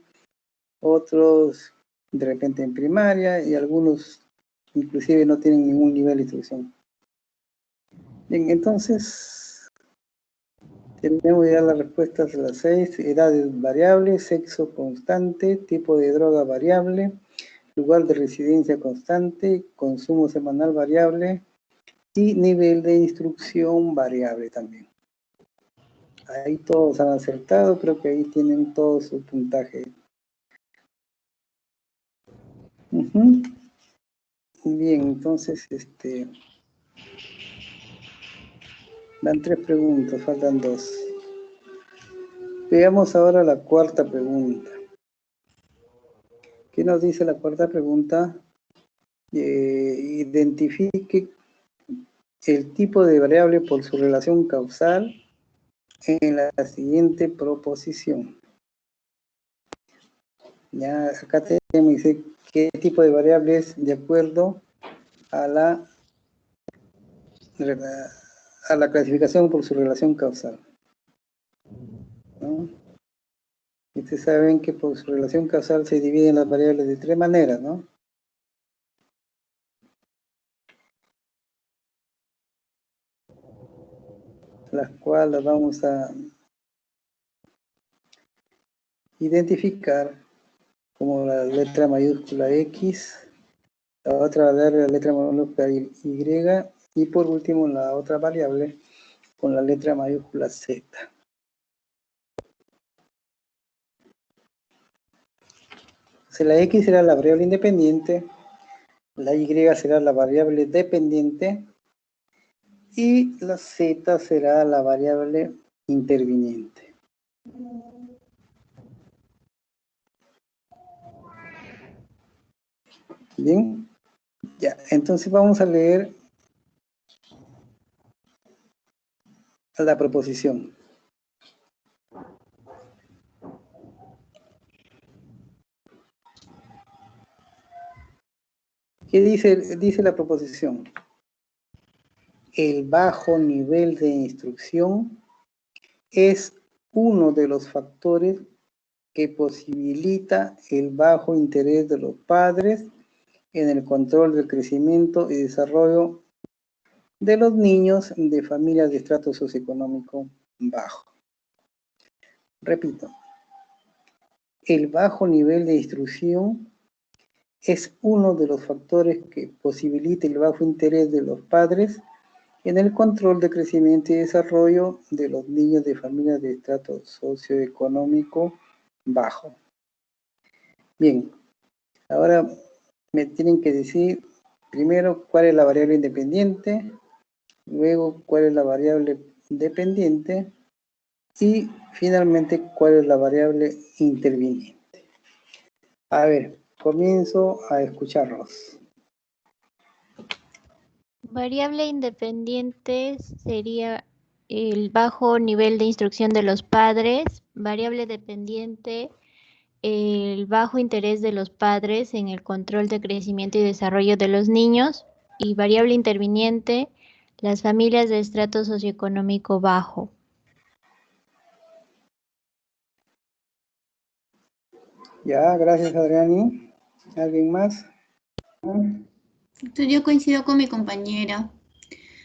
otros de repente en primaria, y algunos inclusive no tienen ningún nivel de instrucción. Bien, entonces tenemos ya las respuestas de las 6, edades variables, sexo constante, tipo de droga variable, lugar de residencia constante, consumo semanal variable, y nivel de instrucción variable también. Ahí todos han acertado, creo que ahí tienen todo su puntaje. Bien, entonces, van 3 preguntas, faltan 2. Veamos ahora la cuarta pregunta. ¿Qué nos dice la cuarta pregunta? Identifique el tipo de variable por su relación causal en la siguiente proposición. Ya acá tenemos, dice, qué tipo de variable es de acuerdo a la clasificación por su relación causal, ¿no? Y ustedes saben que por su relación causal se dividen las variables de 3 maneras, ¿no? Las cuales vamos a identificar como la letra mayúscula X, la otra variable la letra mayúscula Y, y por último la otra variable con la letra mayúscula Z. Entonces la X será la variable independiente, la Y será la variable dependiente y la Z será la variable interviniente. Bien, ya, entonces vamos a leer la proposición. ¿Qué dice la proposición? El bajo nivel de instrucción es uno de los factores que posibilita el bajo interés de los padres en el control del crecimiento y desarrollo de los niños de familias de estrato socioeconómico bajo. Repito, el bajo nivel de instrucción es uno de los factores que posibilita el bajo interés de los padres en el control de crecimiento y desarrollo de los niños de familias de estrato socioeconómico bajo. Bien, ahora me tienen que decir primero cuál es la variable independiente, luego cuál es la variable dependiente y finalmente cuál es la variable interviniente. A ver, comienzo a escucharlos. Variable independiente sería el bajo nivel de instrucción de los padres. Variable dependiente, el bajo interés de los padres en el control de crecimiento y desarrollo de los niños. Y variable interviniente, las familias de estrato socioeconómico bajo. Ya, gracias Adriani. ¿Alguien más? Yo coincido con mi compañera.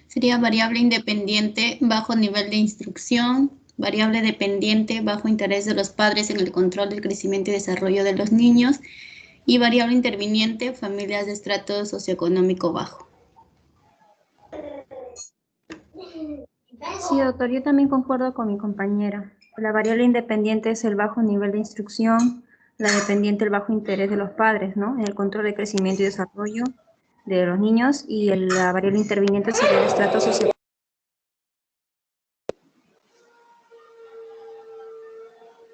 Sería variable independiente, bajo nivel de instrucción, variable dependiente, bajo interés de los padres en el control del crecimiento y desarrollo de los niños, y variable interviniente, familias de estrato socioeconómico bajo. Sí, doctor, yo también concuerdo con mi compañera. La variable independiente es el bajo nivel de instrucción, la dependiente el bajo interés de los padres, ¿no? En el control de crecimiento y desarrollo de los niños, y la variable interviniente sería el estrato socioeconómico.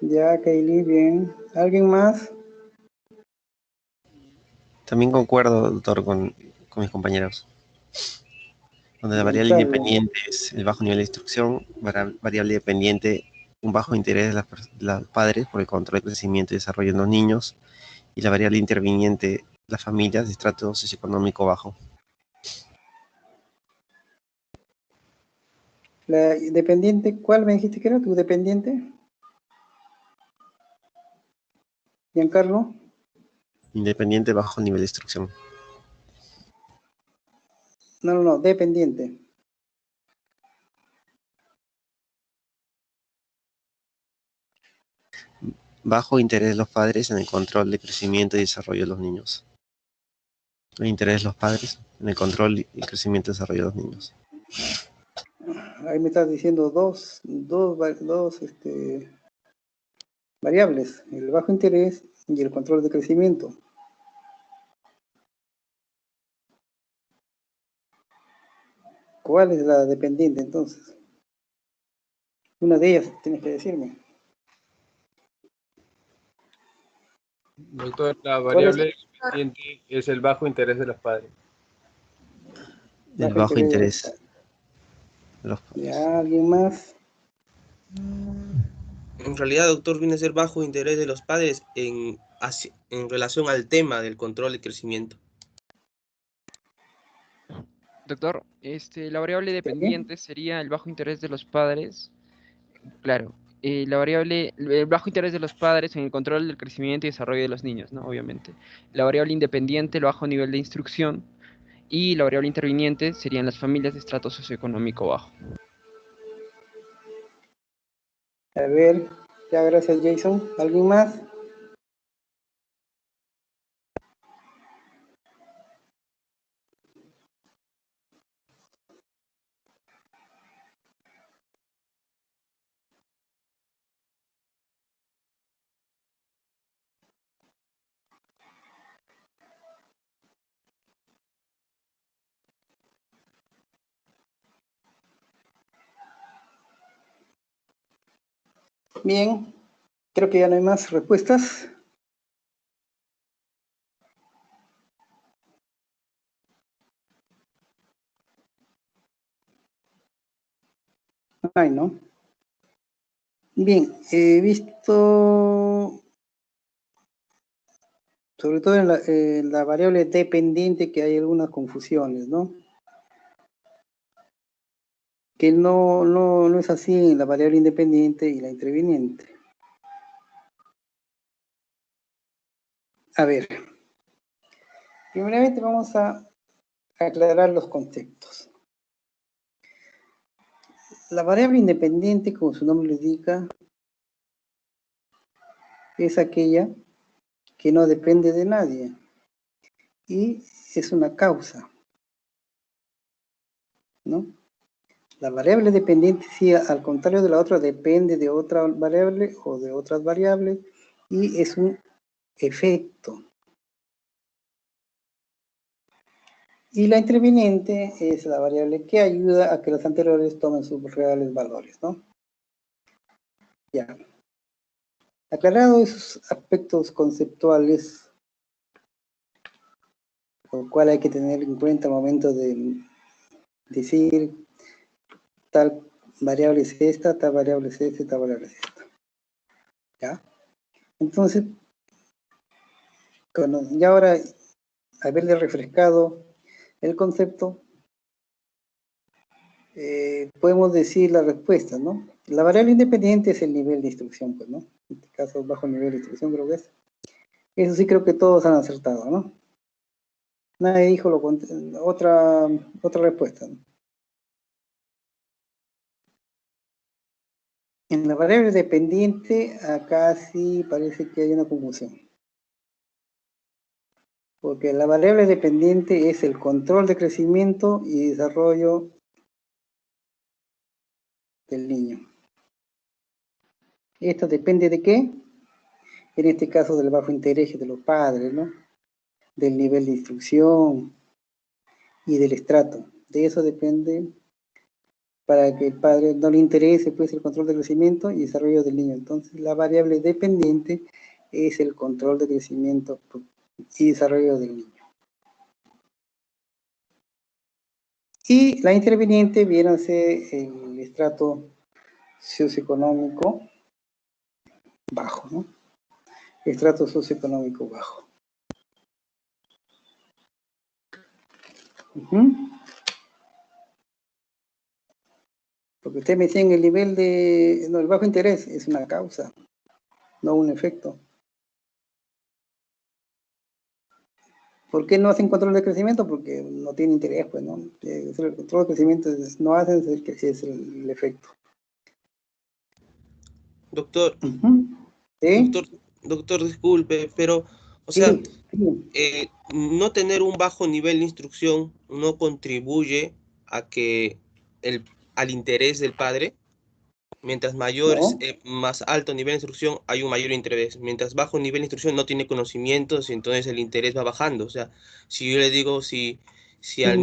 Ya, Kaylee, bien. ¿Alguien más? También concuerdo, doctor, con mis compañeros. Donde la variable independiente es el bajo nivel de instrucción, variable dependiente, un bajo interés de los padres por el control de crecimiento y desarrollo de los niños, y la variable interviniente, las familias de estrato socioeconómico bajo. La dependiente, ¿cuál me dijiste que era tu dependiente? Giancarlo. Independiente bajo nivel de instrucción. No, dependiente. Bajo interés de los padres en el control de crecimiento y desarrollo de los niños. El interés de los padres en el control y crecimiento y desarrollo de los niños. Ahí me estás diciendo dos variables, el bajo interés y el control de crecimiento. ¿Cuál es la dependiente entonces? Una de ellas tienes que decirme. Doctor, la variable dependiente es el bajo interés de los padres. El bajo interés de los padres. ¿Ya alguien más? En realidad, doctor, viene a ser bajo interés de los padres en relación al tema del control y crecimiento. Doctor, la variable dependiente sería el bajo interés de los padres. Claro, el bajo interés de los padres en el control del crecimiento y desarrollo de los niños, ¿no? Obviamente. La variable independiente, el bajo nivel de instrucción. Y la variable interviniente serían las familias de estrato socioeconómico bajo. A ver, ya gracias Jason. ¿Alguien más? Bien, creo que ya no hay más respuestas. No hay, ¿no? Bien, he visto, sobre todo en la variable dependiente, que hay algunas confusiones, ¿no? Que no es así en la variable independiente y la interviniente. A ver, primeramente vamos a aclarar los conceptos. La variable independiente, como su nombre lo indica, es aquella que no depende de nadie y es una causa, ¿no? La variable dependiente, sí, al contrario de la otra, depende de otra variable o de otras variables y es un efecto. Y la interviniente es la variable que ayuda a que los anteriores tomen sus reales valores, ¿no? Ya. Aclarado esos aspectos conceptuales, lo cual hay que tener en cuenta al momento de decir tal variable es esta, tal variable es esta, tal variable es esta. ¿Ya? Entonces, ya ahora, haberle refrescado el concepto, podemos decir la respuesta, ¿no? La variable independiente es el nivel de instrucción, pues, ¿no? En este caso, bajo nivel de instrucción creo que es. Eso sí creo que todos han acertado, ¿no? Nadie dijo otra respuesta, ¿no? En la variable dependiente, acá sí parece que hay una confusión. Porque la variable dependiente es el control de crecimiento y desarrollo del niño. ¿Esto depende de qué? En este caso del bajo interés de los padres, ¿no? Del nivel de instrucción y del estrato. De eso depende para que el padre no le interese pues el control de crecimiento y desarrollo del niño. Entonces la variable dependiente es el control de crecimiento y desarrollo del niño. Y la interviniente viene a ser el estrato socioeconómico bajo, ¿no? Estrato socioeconómico bajo. Porque usted me decía en el nivel de... No, el bajo interés es una causa, no un efecto. ¿Por qué no hacen control de crecimiento? Porque no tienen interés, pues, ¿no? El control de crecimiento no hacen es el efecto. Doctor, ¿Sí? doctor, disculpe, pero, o sea, no tener un bajo nivel de instrucción no contribuye a que al interés del padre. Mientras más alto nivel de instrucción, hay un mayor interés. Mientras bajo nivel de instrucción no tiene conocimientos, entonces el interés va bajando. O sea, si yo le digo, si a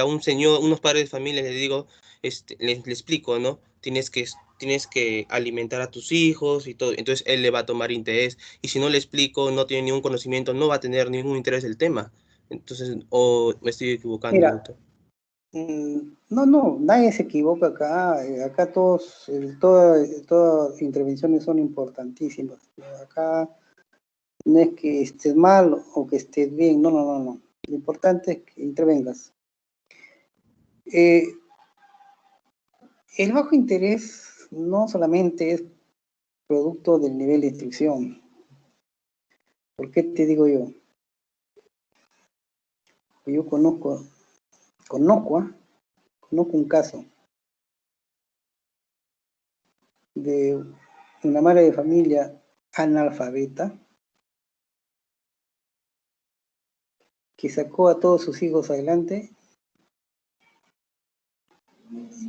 un señor, unos padres de familia le digo, le explico, ¿no? Tienes que alimentar a tus hijos y todo. Entonces él le va a tomar interés. Y si no le explico, no tiene ningún conocimiento, no va a tener ningún interés del tema. Entonces, o me estoy equivocando, doctor. No, nadie se equivoca acá. Acá todas intervenciones son importantísimas. Acá no es que estés mal o que estés bien, no. Lo importante es que intervengas. El bajo interés no solamente es producto del nivel de instrucción. ¿Por qué te digo yo? Yo conozco un caso de una madre de familia analfabeta que sacó a todos sus hijos adelante.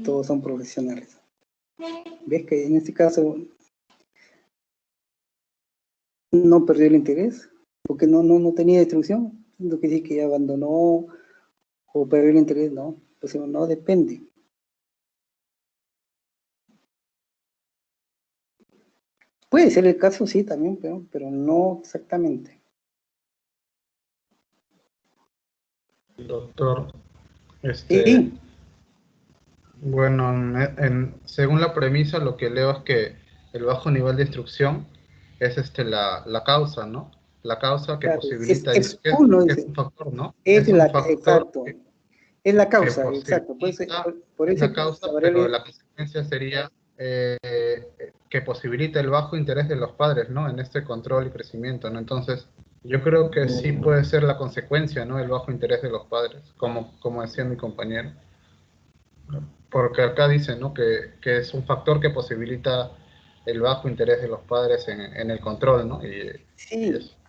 Todos son profesionales. ¿Ves que en este caso no perdió el interés? Porque no tenía instrucción. Lo que dice que ya abandonó o perdió el interés, no. Pues no depende. Puede ser el caso, sí, también, pero no exactamente. Doctor, Sí. Bueno, según la premisa, lo que leo es que el bajo nivel de instrucción es la causa, ¿no? La causa que posibilita, es un factor, ¿no? Es un la, factor exacto. Es la causa, exacto. Por eso la causa, pero la consecuencia sería que posibilita el bajo interés de los padres, ¿no? En este control y crecimiento, ¿no? Entonces, yo creo que sí puede ser la consecuencia, ¿no? El bajo interés de los padres, como decía mi compañero. Porque acá dice, ¿no? Que es un factor que posibilita el bajo interés de los padres en el control, ¿no?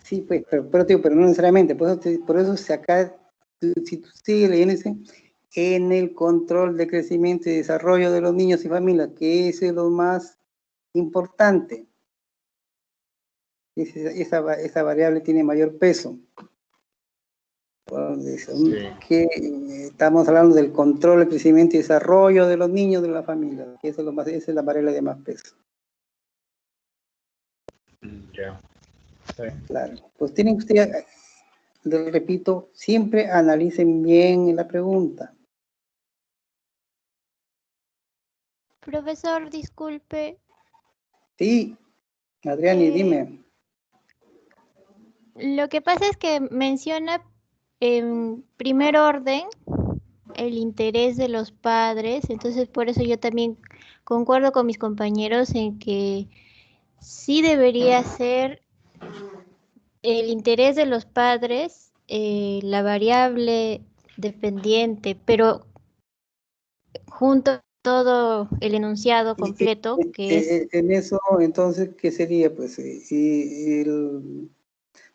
Sí, pues, pero no necesariamente. Por eso si acá, si tú sigues leyendo, en el control de crecimiento y desarrollo de los niños y familias, que ese es lo más importante. Esa variable tiene mayor peso. Que estamos hablando del control, el crecimiento y desarrollo de los niños de la familia, que eso es lo más, esa es la variable de más peso. Ya. Sí. Claro, pues tienen ustedes, les repito, siempre analicen bien la pregunta. Profesor, disculpe. Sí, Adriani, dime. Lo que pasa es que menciona en primer orden el interés de los padres, entonces por eso yo también concuerdo con mis compañeros en que sí debería ser el interés de los padres la variable dependiente, pero junto a todo el enunciado completo, que es... En eso, entonces, ¿qué sería? Pues, y el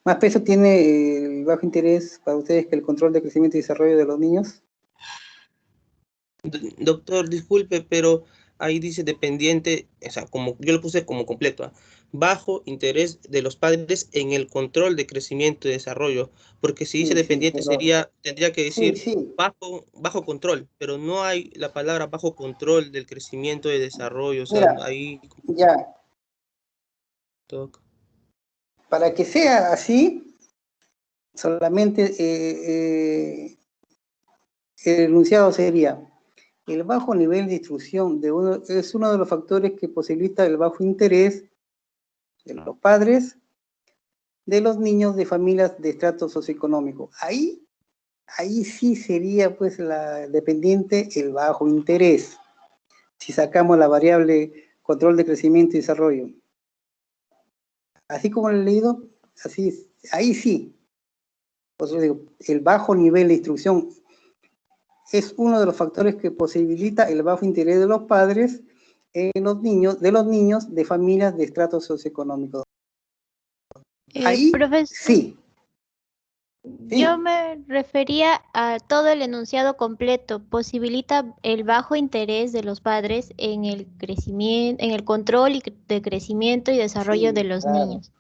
más peso tiene el bajo interés para ustedes que el control de crecimiento y desarrollo de los niños. Doctor, disculpe, pero ahí dice dependiente, o sea, como yo lo puse como completo, ¿eh? Bajo interés de los padres en el control de crecimiento y desarrollo, porque si dice dependiente tendría que decir bajo control, pero no hay la palabra bajo control del crecimiento y desarrollo, o sea, Mira, ahí... Ya. Para que sea así, solamente el enunciado sería: el bajo nivel de instrucción es uno de los factores que posibilita el bajo interés de los padres de los niños de familias de estrato socioeconómico. Ahí sí sería pues la dependiente el bajo interés. Si sacamos la variable control de crecimiento y desarrollo. Así como lo he leído, así, ahí sí. Por eso digo, el bajo nivel de instrucción es uno de los factores que posibilita el bajo interés de los padres en los niños de familias de estratos socioeconómicos. Ahí sí. Yo me refería a todo el enunciado completo. Posibilita el bajo interés de los padres en el crecimiento, en el control de crecimiento y desarrollo de los niños.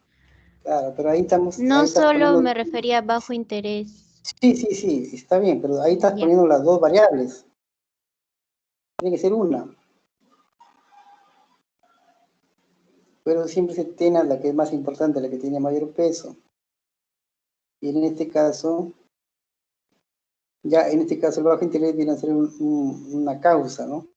Claro, pero ahí estamos... No ahí solo me refería a bajo interés. Sí, está bien, pero ahí estás poniendo las dos variables. Tiene que ser una. Pero siempre se tiene la que es más importante, la que tiene mayor peso. Y en este caso, el bajo interés viene a ser una causa, ¿no?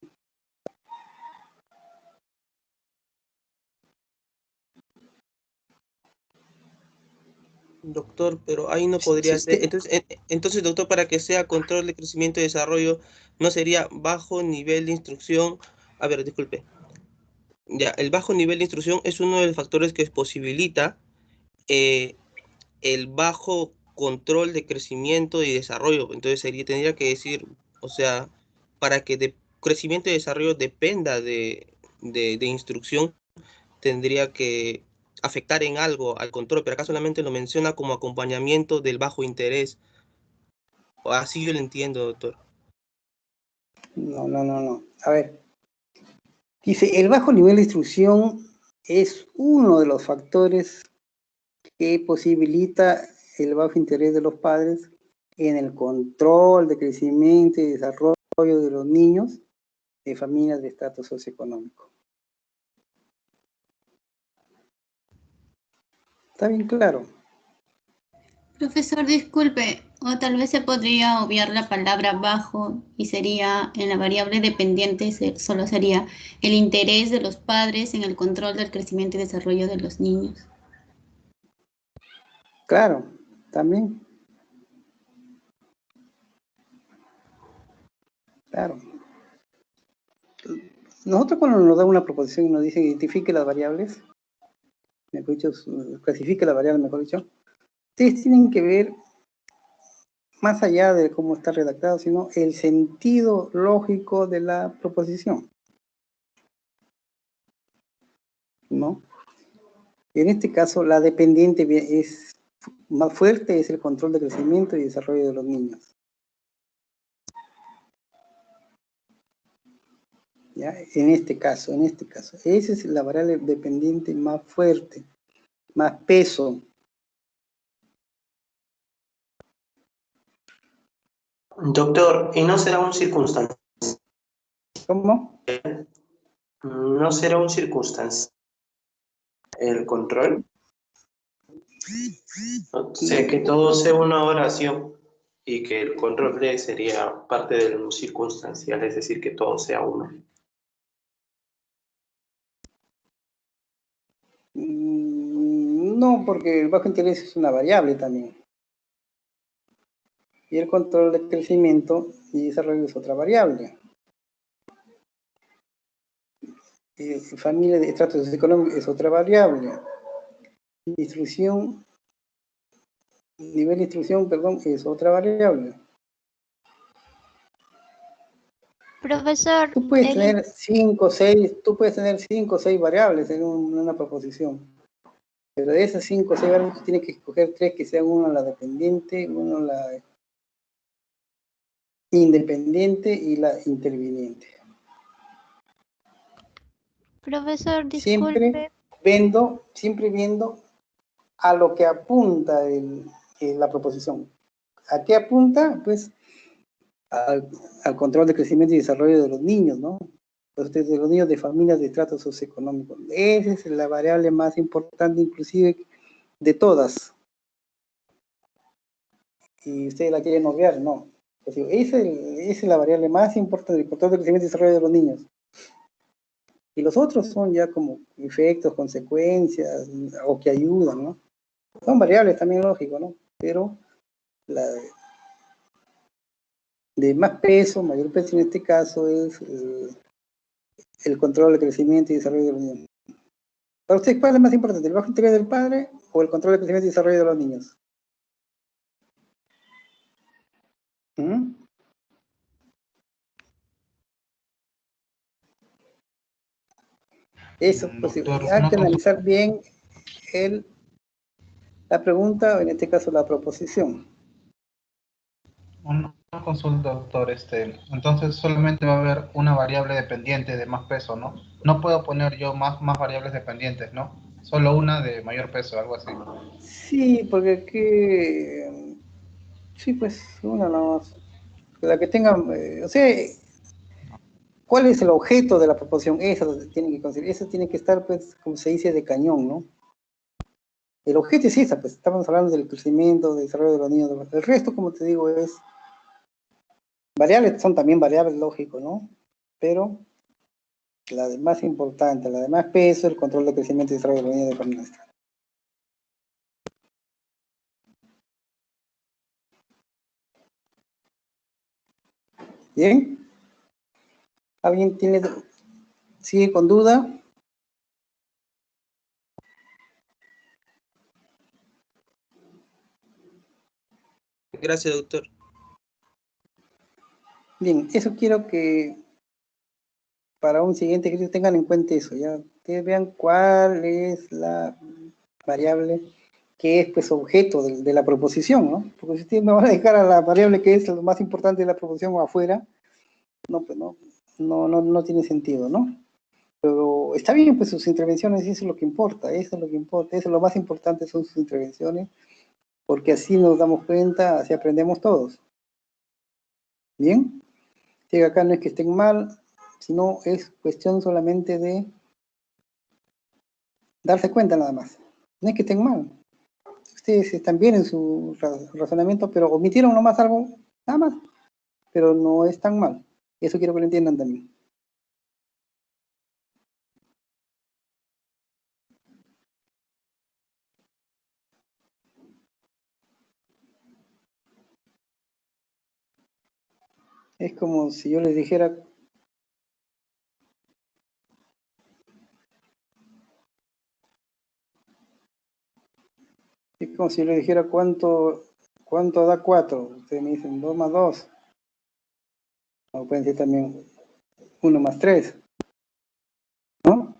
Doctor, pero ahí no podría ser. Entonces, doctor, para que sea control de crecimiento y desarrollo, ¿no sería bajo nivel de instrucción? A ver, disculpe. Ya, el bajo nivel de instrucción es uno de los factores que posibilita el bajo control de crecimiento y desarrollo. Entonces tendría que decir, o sea, para que de crecimiento y desarrollo dependa de instrucción, tendría que afectar en algo al control, pero acá solamente lo menciona como acompañamiento del bajo interés. O así yo lo entiendo, doctor. No. A ver. Dice, el bajo nivel de instrucción es uno de los factores que posibilita el bajo interés de los padres en el control de crecimiento y desarrollo de los niños de familias de estatus socioeconómico. ¿Está bien claro? Profesor, disculpe, o tal vez se podría obviar la palabra bajo y sería en la variable dependiente, solo sería el interés de los padres en el control del crecimiento y desarrollo de los niños. Claro, también. Claro. Nosotros cuando nos da una proposición y nos dice identifique las variables, mejor dicho, clasifique las variables, mejor dicho, ustedes tienen que ver más allá de cómo está redactado, sino el sentido lógico de la proposición, ¿no? En este caso, la dependiente es más fuerte, es el control de crecimiento y desarrollo de los niños. ¿ya? En este caso. Esa es la variable dependiente más fuerte, más peso. Doctor, ¿y no será un circunstancial? ¿Cómo? ¿No será un circunstancial el control? O sea, que todo sea una oración y que el control D sería parte del circunstancial, es decir, que todo sea uno. No, porque el bajo interés es una variable también. Y el control de crecimiento y desarrollo es otra variable. Y familia de estratos socioeconómicos es otra variable. Nivel de instrucción, perdón, es otra variable. Profesor, Tú puedes tener 5 o 6 variables en una proposición. Pero de esas 5 o 6 variables tú tienes que escoger 3 que sean una la dependiente, una la independiente y la interviniente. profesor, disculpe. Siempre viendo a lo que apunta la proposición. ¿A qué apunta? Pues al control de crecimiento y desarrollo de los niños, ¿no? De los niños de familias de estrato socioeconómico. Esa es la variable más importante, inclusive, de todas. Y ustedes la quieren obviar, no. Pues digo, esa es la variable más importante, el control de crecimiento y desarrollo de los niños. Y los otros son ya como efectos, consecuencias, o que ayudan, ¿no? Son variables también, lógico, ¿no? Pero la de más peso, mayor peso en este caso, es el control de crecimiento y desarrollo de los niños. Para ustedes, ¿cuál es más importante, el bajo interés del padre o el control de crecimiento y desarrollo de los niños? Eso, pues hay que analizar bien la pregunta, o en este caso la proposición. Una consulta, doctor. Entonces solamente va a haber una variable dependiente de más peso, ¿no? No puedo poner yo más variables dependientes, ¿no? Solo una de mayor peso, algo así. Sí, porque aquí... Sí, pues una nada más. La que tenga... o sea, ¿cuál es el objeto de la proposición? Eso tiene que considerar. Eso tiene que estar, pues, como se dice, de cañón, ¿no? El objeto es esa, pues estamos hablando del crecimiento, del desarrollo de los niños. El resto, como te digo, es... Variables son también variables, lógico, ¿no? Pero la de más importante, la de más peso, el control de crecimiento y desarrollo de los niños de familia. ¿Bien? ¿Alguien sigue con duda? Gracias, doctor. Bien, eso quiero que para un siguiente ejercicio tengan en cuenta eso, ya. Ustedes vean cuál es la variable que es, pues, objeto de la proposición, ¿no? Porque si ustedes me van a dejar a la variable que es lo más importante de la proposición afuera, no, pues no tiene sentido, ¿no? Pero está bien, pues sus intervenciones, eso es lo que importa, eso es lo más importante son sus intervenciones, porque así nos damos cuenta, así aprendemos todos. ¿Bien? Si acá no es que estén mal, sino es cuestión solamente de darse cuenta nada más. No es que estén mal. Ustedes están bien en su razonamiento, pero omitieron nomás algo, nada más. Pero no es tan mal. Eso quiero que lo entiendan también. Es como si yo les dijera... Es como si yo les dijera cuánto da 4. Ustedes me dicen 2 más 2. O pueden decir también 1 más 3. ¿No?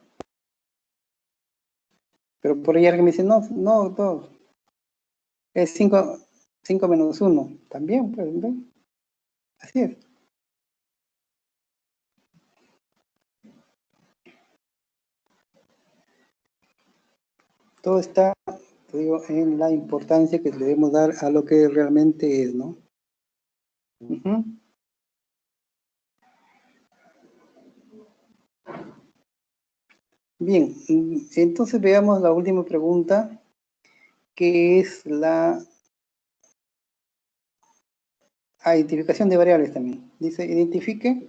Pero por ahí alguien me dice, no, 2. Es 5 menos 1. También, pues, ¿no? Así es. Todo está, te digo, en la importancia que le debemos dar a lo que realmente es, ¿no? Ujú. Bien, entonces veamos la última pregunta, que es la identificación de variables también. Dice, identifique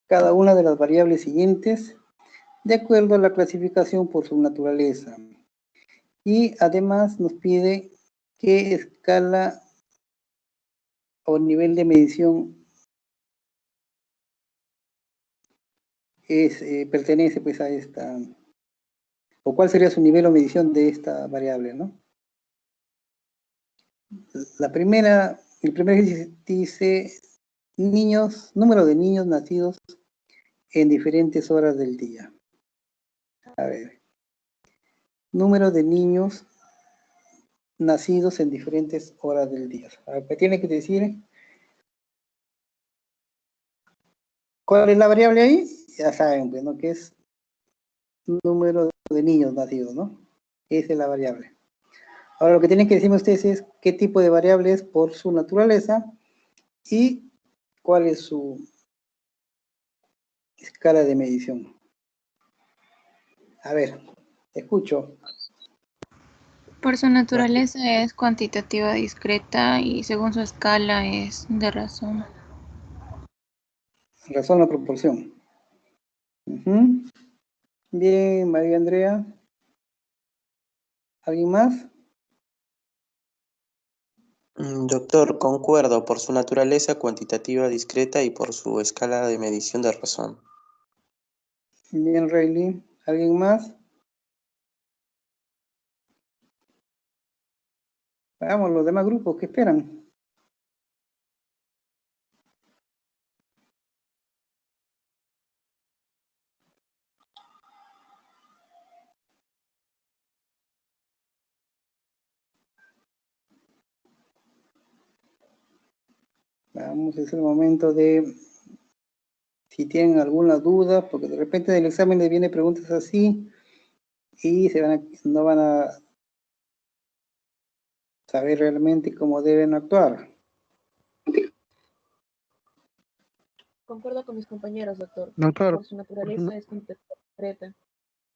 cada una de las variables siguientes de acuerdo a la clasificación por su naturaleza. Y además nos pide qué escala o nivel de medición pertenece pues a esta, o cuál sería su nivel o medición de esta variable, ¿no? El primer ejercicio dice número de niños nacidos en diferentes horas del día. A ver, número de niños nacidos en diferentes horas del día. A ver, ¿qué tiene que decir? ¿Cuál es la variable ahí? Ya saben, bueno, que es número de niños nacidos, ¿no? Esa es la variable. Ahora lo que tienen que decirme ustedes es qué tipo de variable es por su naturaleza y cuál es su escala de medición. A ver, escucho. Por su naturaleza es cuantitativa discreta y según su escala es de razón. Razón o proporción. Ujú. Bien, María Andrea. ¿Alguien más? Doctor, concuerdo por su naturaleza cuantitativa discreta y por su escala de medición de razón. Bien, Rayleigh. ¿Alguien más? Vamos, los demás grupos, ¿qué esperan? Vamos, es el momento de, si tienen alguna duda, porque de repente en el examen les viene preguntas así y no van a saber realmente cómo deben actuar. Concuerdo con mis compañeros, doctor. Doctor, Por su naturaleza es concreta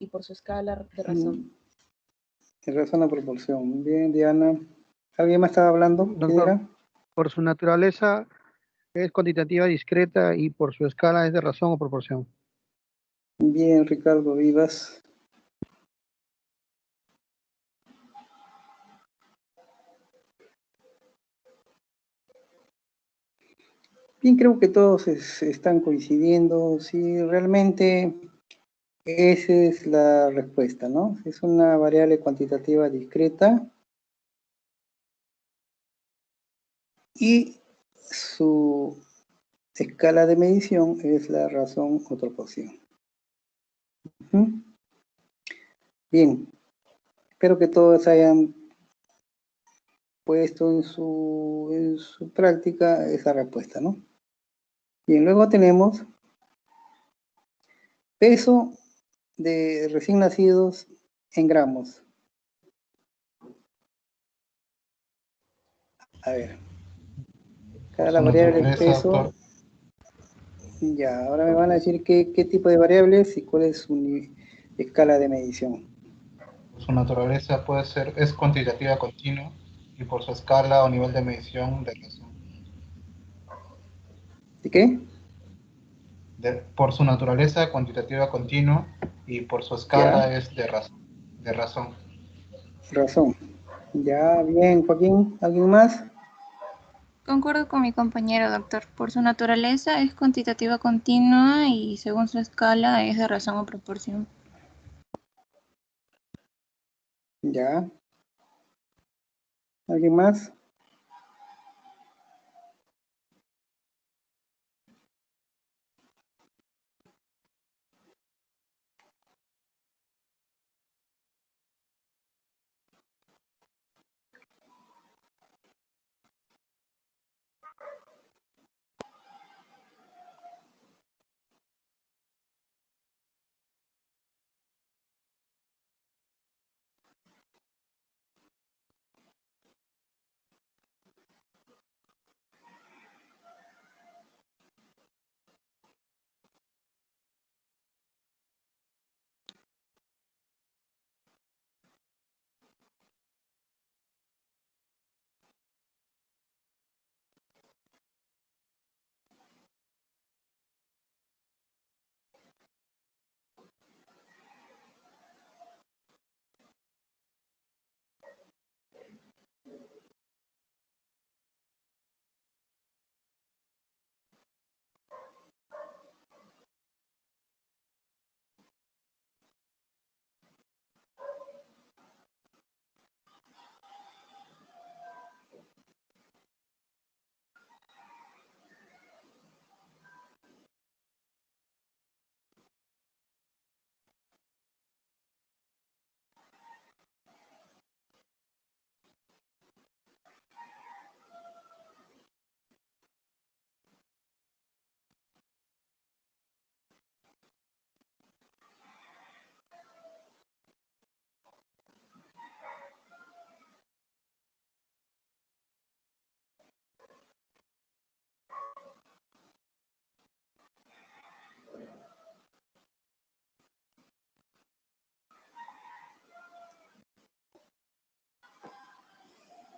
y por su escala de razón. En razón a proporción. Bien, Diana. ¿Alguien más estaba hablando? ¿Quién doctor, era? por su naturaleza es cuantitativa discreta y por su escala es de razón o proporción. Bien, Ricardo Vivas. Bien, creo que todos están coincidiendo. Sí, realmente esa es la respuesta, ¿no? Es una variable cuantitativa discreta y su escala de medición es la razón o proporción. Ujú. Bien, espero que todos hayan puesto en su práctica esa respuesta, ¿no? Bien, luego tenemos peso de recién nacidos en gramos. A ver, cada variable de peso. Ya, ahora me van a decir qué tipo de variables y cuál es su escala de medición. Su naturaleza es cuantitativa continua y por su escala o nivel de medición de razón. ¿De qué? Por su naturaleza cuantitativa continua y por su escala es de razón. Razón. Ya, bien, Joaquín. ¿Alguien más? Concuerdo con mi compañero, doctor. Por su naturaleza es cuantitativa continua y según su escala es de razón o proporción. Ya. ¿Alguien más?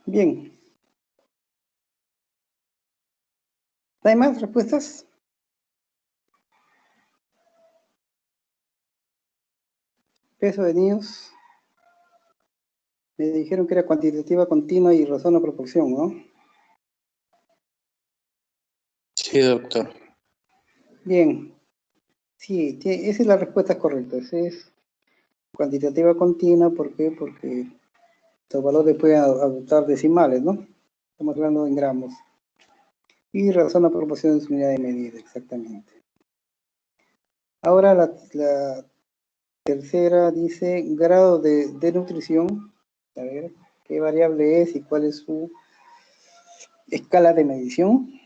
Bien. ¿Hay más respuestas? Peso de niños. Me dijeron que era cuantitativa continua y razón a proporción, ¿no? Sí, doctor. Bien. Sí, esa es la respuesta correcta. Esa es cuantitativa continua. ¿Por qué? Porque los valores pueden adoptar decimales, ¿no? Estamos hablando en gramos. Y razón a proporción de su unidad de medida, exactamente. Ahora la tercera dice grado de nutrición. A ver, ¿qué variable es y cuál es su escala de medición?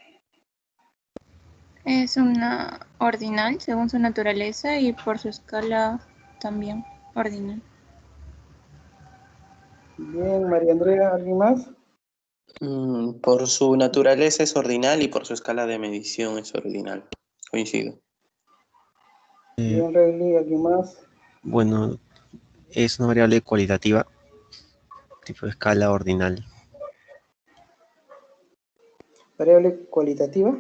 Es una ordinal según su naturaleza y por su escala también ordinal. Bien, María Andrea, ¿alguien más? Por su naturaleza es ordinal y por su escala de medición es ordinal. Coincido. Bien, Rayleigh, ¿alguien más? Bueno, es una variable cualitativa, tipo de escala ordinal. Variable cualitativa.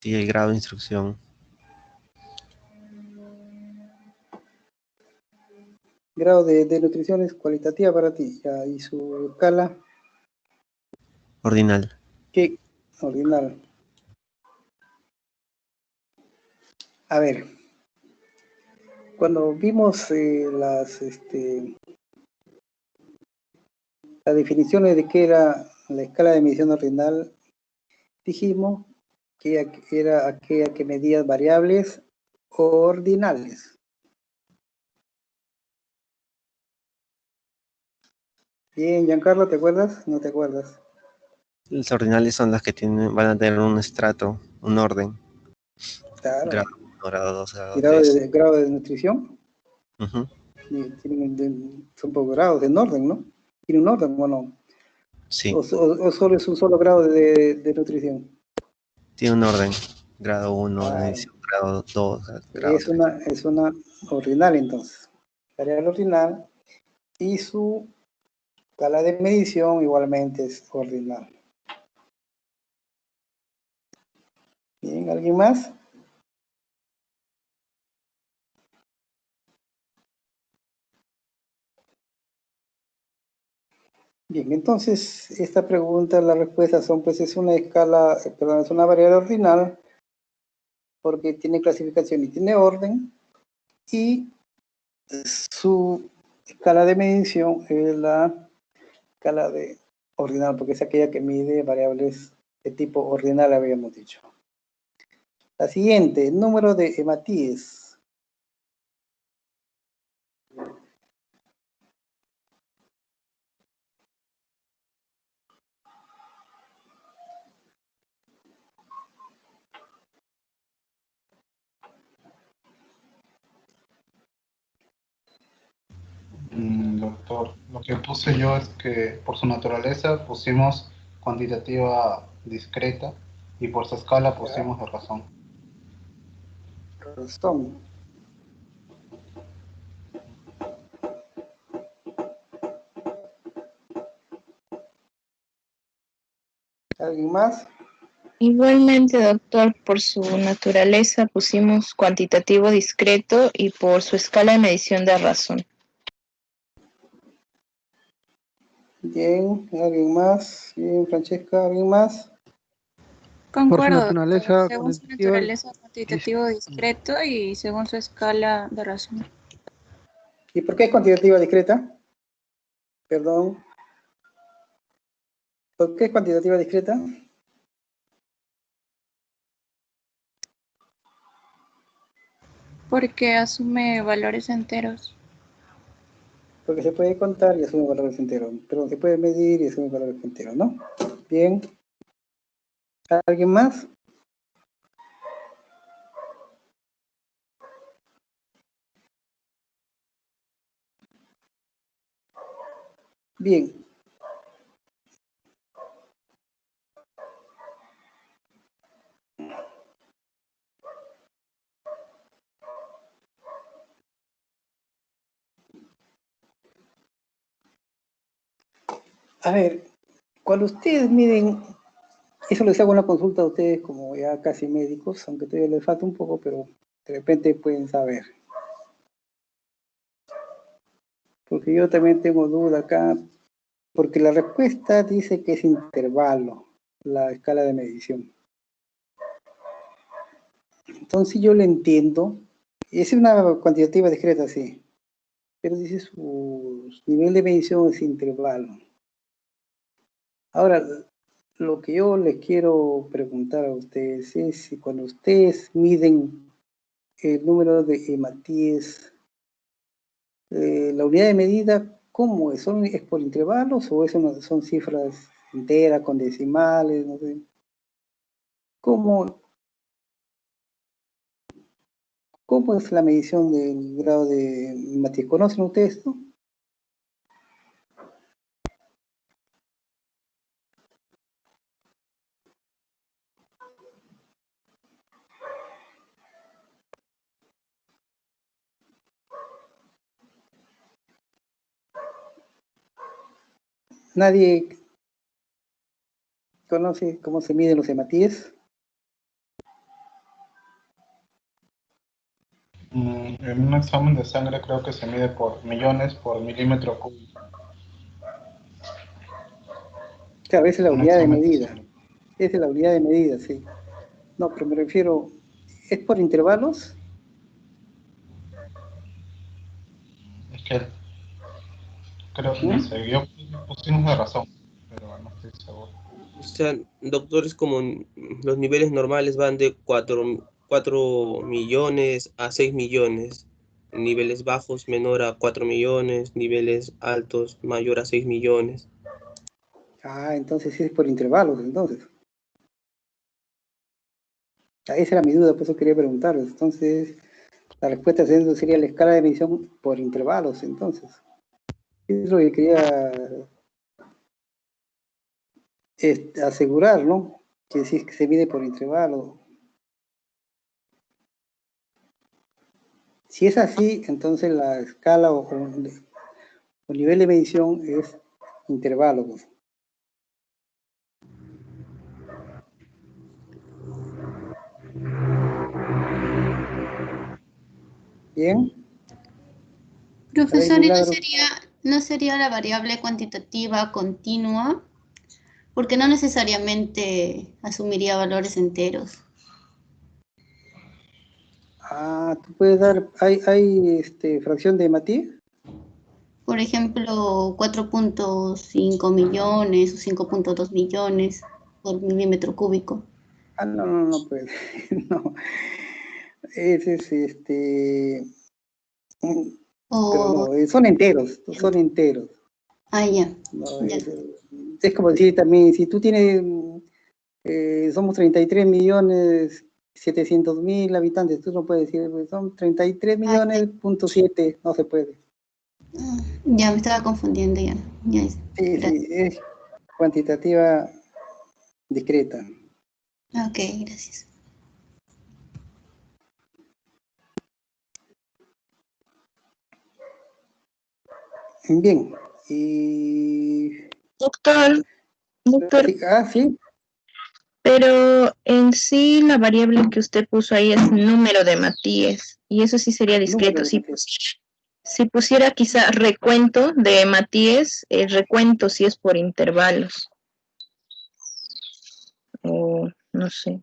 Sí, el grado de instrucción. Grado de nutrición es cualitativa para ti. Ya, y su escala, Ordinal. ¿qué? Ordinal. A ver, cuando vimos las definiciones de qué era la escala de medición ordinal, dijimos que era aquella que medía variables ordinales. Bien, Giancarlo, ¿te acuerdas? ¿No te acuerdas? Las ordinales son las que van a tener un estrato, un orden. Claro. Grado 1, grado 2, grado Grado 3. grado de nutrición. Ujú. Son por grados en orden, ¿no? ¿Tiene un orden o no? Sí, ¿O solo es un solo grado de nutrición? tiene un orden. Grado 1, Ah, grado 2, grado 3. es una ordinal entonces. Variable ordinal y su escala de medición igualmente es ordinal. Bien, ¿alguien más? Bien, entonces esta pregunta, las respuestas son, pues es una escala, perdón, es una variable ordinal porque tiene clasificación y tiene orden y su escala de medición es la escala de ordinal porque es aquella que mide variables de tipo ordinal, habíamos dicho. La siguiente, número de hematíes. Doctor, lo que puse yo es que por su naturaleza pusimos cuantitativa discreta y por su escala pusimos de razón. Razón. ¿Alguien más? Igualmente, doctor, por su naturaleza pusimos cuantitativo discreto y por su escala de medición de razón. Bien, ¿alguien más? Bien, Francesca, ¿alguien más? Concuerdo, naturaleza según su cuantitativa naturaleza cuantitativo discreto y según su escala de razón. ¿Y por qué es cuantitativa discreta? Perdón. ¿Por qué es cuantitativa discreta? Porque asume valores enteros. Porque se puede contar y asume valores enteros. Perdón, se puede medir y asume valores enteros, ¿no? Bien. ¿Alguien más? Bien. A ver, cuando ustedes miden, eso les hago una consulta a ustedes como ya casi médicos, aunque todavía les falta un poco, pero de repente pueden saber. Porque yo también tengo duda acá, porque la respuesta dice que es intervalo, la escala de medición. Entonces yo le entiendo, es una cuantitativa discreta, sí, pero dice su nivel de medición es intervalo. Ahora, lo que yo les quiero preguntar a ustedes es si cuando ustedes miden el número de hematíes, la unidad de medida, ¿cómo es? ¿Es por intervalos o son cifras enteras con decimales? No sé. ¿Cómo es la medición del grado de hematíes? ¿Conocen ustedes esto? ¿Nadie conoce cómo se miden los hematíes? En un examen de sangre creo que se mide por millones por milímetro cúbico. Claro, esa es la unidad de medida. Esa es la unidad de medida, sí. No, pero me refiero, ¿es por intervalos? Es que creo que no sé, yo pusimos la razón, pero no estoy seguro. O sea, doctores, como los niveles normales van de 4 millones a 6 millones, niveles bajos menor a 4 millones, niveles altos mayor a 6 millones. Ah, entonces sí es por intervalos, entonces. Esa era mi duda, por eso quería preguntarles. Entonces, la respuesta sería la escala de medición por intervalos, entonces. Eso es lo que quería asegurar, ¿no? Que si es que se mide por intervalo. Si es así, entonces la escala o nivel de medición es intervalo. Pues. Bien. Profesor, ¿y no sería la variable cuantitativa continua? Porque no necesariamente asumiría valores enteros. Ah, tú puedes dar, hay fracción de Matías. Por ejemplo, 4.5 millones o 5.2 millones por milímetro cúbico. Ah, no puede. No. Ese es pero no, son enteros. Ah, ya. No, es como decir también, si tú tienes, somos 33.700.000 habitantes, tú no puedes decir, pues, son 33.7 no se puede. Ya me estaba confundiendo ya. Sí, es cuantitativa discreta. Ok, gracias. Bien, y... Doctor. Sí. Pero en sí la variable que usted puso ahí es número de Matías, y eso sí sería discreto. Si pusiera quizá recuento de Matías, el recuento sí es por intervalos. O no sé.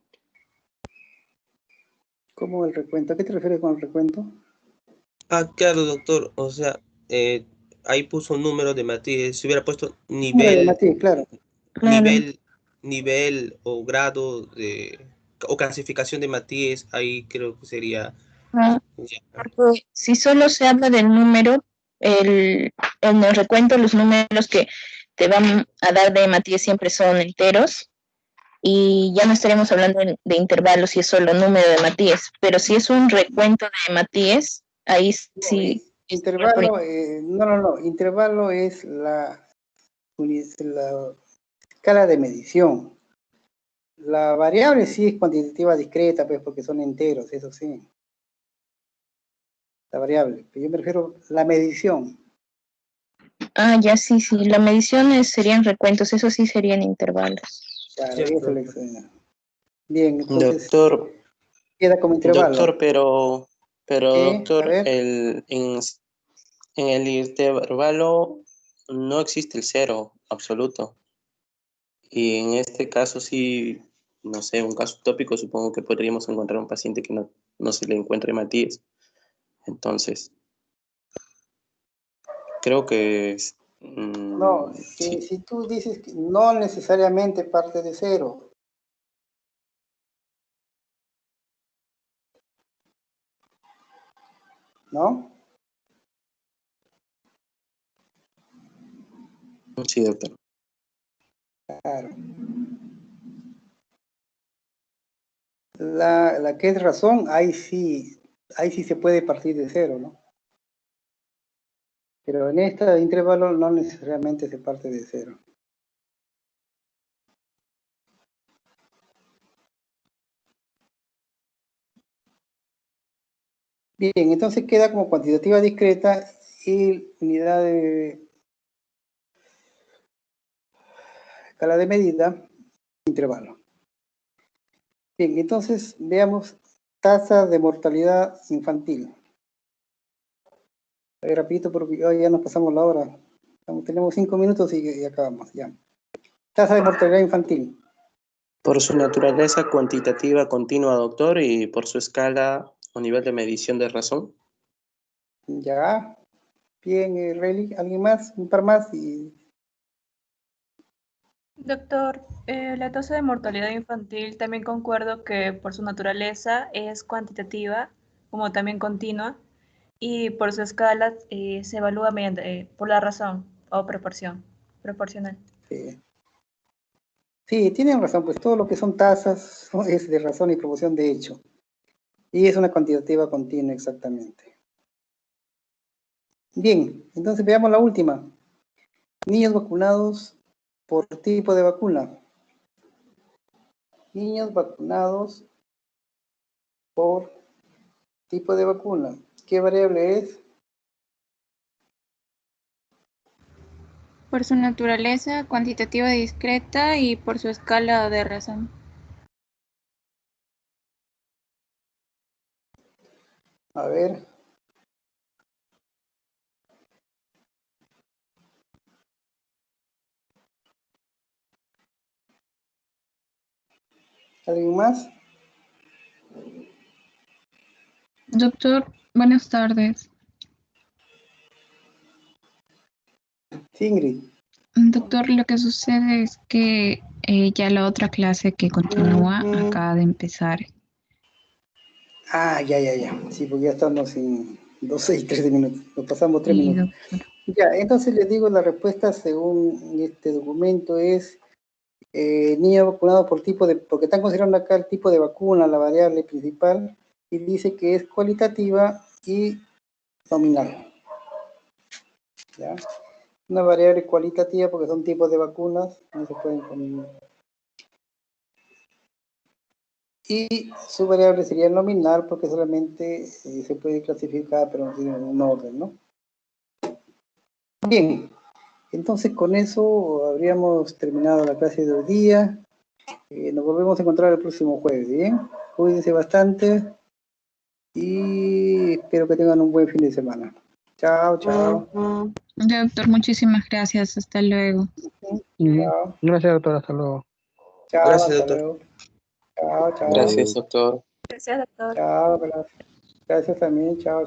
¿Cómo el recuento? ¿A qué te refieres con el recuento? Ah, claro, doctor. O sea, ahí puso un número de Matías. Si hubiera puesto nivel, De Matías, claro. nivel o grado o clasificación de Matías, ahí creo que sería. Porque si solo se habla del número, en el recuento los números que te van a dar de Matías siempre son enteros, y ya no estaremos hablando de intervalos si es solo número de Matías, pero si es un recuento de Matías, ahí sí. Intervalo, intervalo es la escala de medición. La variable sí es cuantitativa discreta, pues, porque son enteros, eso sí. La variable, pero yo me refiero a la medición. Ah, ya sí, sí. Las mediciones serían recuentos, eso sí serían intervalos. Claro, eso le extraña. Bien, entonces Doctor, queda como intervalo. doctor, pero A doctor, ver. en el intervalo no existe el cero absoluto. Y en este caso sí, no sé, un caso utópico, supongo que podríamos encontrar un paciente que no se le encuentre Matías. Entonces, creo que No, sí. si tú dices que no necesariamente parte de cero. ¿No? Sí, doctor. Claro. La que es razón, ahí sí se puede partir de cero, ¿no? Pero en este intervalo no necesariamente se parte de cero. Bien, entonces queda como cuantitativa discreta y unidad de escala de medida, intervalo. Bien, entonces veamos tasa de mortalidad infantil. A ver, rapidito porque hoy ya nos pasamos la hora. Tenemos 5 minutos y acabamos ya. Tasa de mortalidad infantil. Por su naturaleza cuantitativa continua, doctor, y por su escala o nivel de medición de razón. Ya. Bien, Rayleigh, ¿alguien más? Un par más y... Doctor, la tasa de mortalidad infantil también concuerdo que por su naturaleza es cuantitativa, como también continua, y por su escala se evalúa mediante, por la razón o proporcional. Sí. Sí, tienen razón, pues todo lo que son tasas es de razón y proporción de hecho. Y es una cuantitativa continua exactamente. Bien, entonces veamos la última. Niños vacunados por tipo de vacuna. Niños vacunados por tipo de vacuna. ¿Qué variable es? Por su naturaleza cuantitativa discreta y por su escala de razón. A ver. ¿Alguien más? Doctor, buenas tardes. Sí, Ingrid. Doctor, lo que sucede es que ya la otra clase que continúa acaba de empezar. Ah, ya. Sí, porque ya estamos en 12 y 13 minutos. Nos pasamos 3 Sí, minutos. doctor. Ya, entonces les digo la respuesta según este documento es niños vacunados por tipo de, porque están considerando acá el tipo de vacuna, la variable principal, y dice que es cualitativa y nominal. ¿Ya? Una variable cualitativa porque son tipos de vacunas, no se pueden combinar. Y su variable sería nominal porque solamente se puede clasificar, pero no tiene un orden, ¿no? Bien, entonces con eso habríamos terminado la clase de hoy día. Nos volvemos a encontrar el próximo jueves, ¿bien? Cuídense bastante y espero que tengan un buen fin de semana. Chao. Doctor, muchísimas gracias. Hasta luego. Chao. Gracias, doctor. Hasta luego. Chao, Gracias, hasta doctor. luego. Chao. Gracias, doctor. Gracias, doctor. Chao, gracias también. Chao.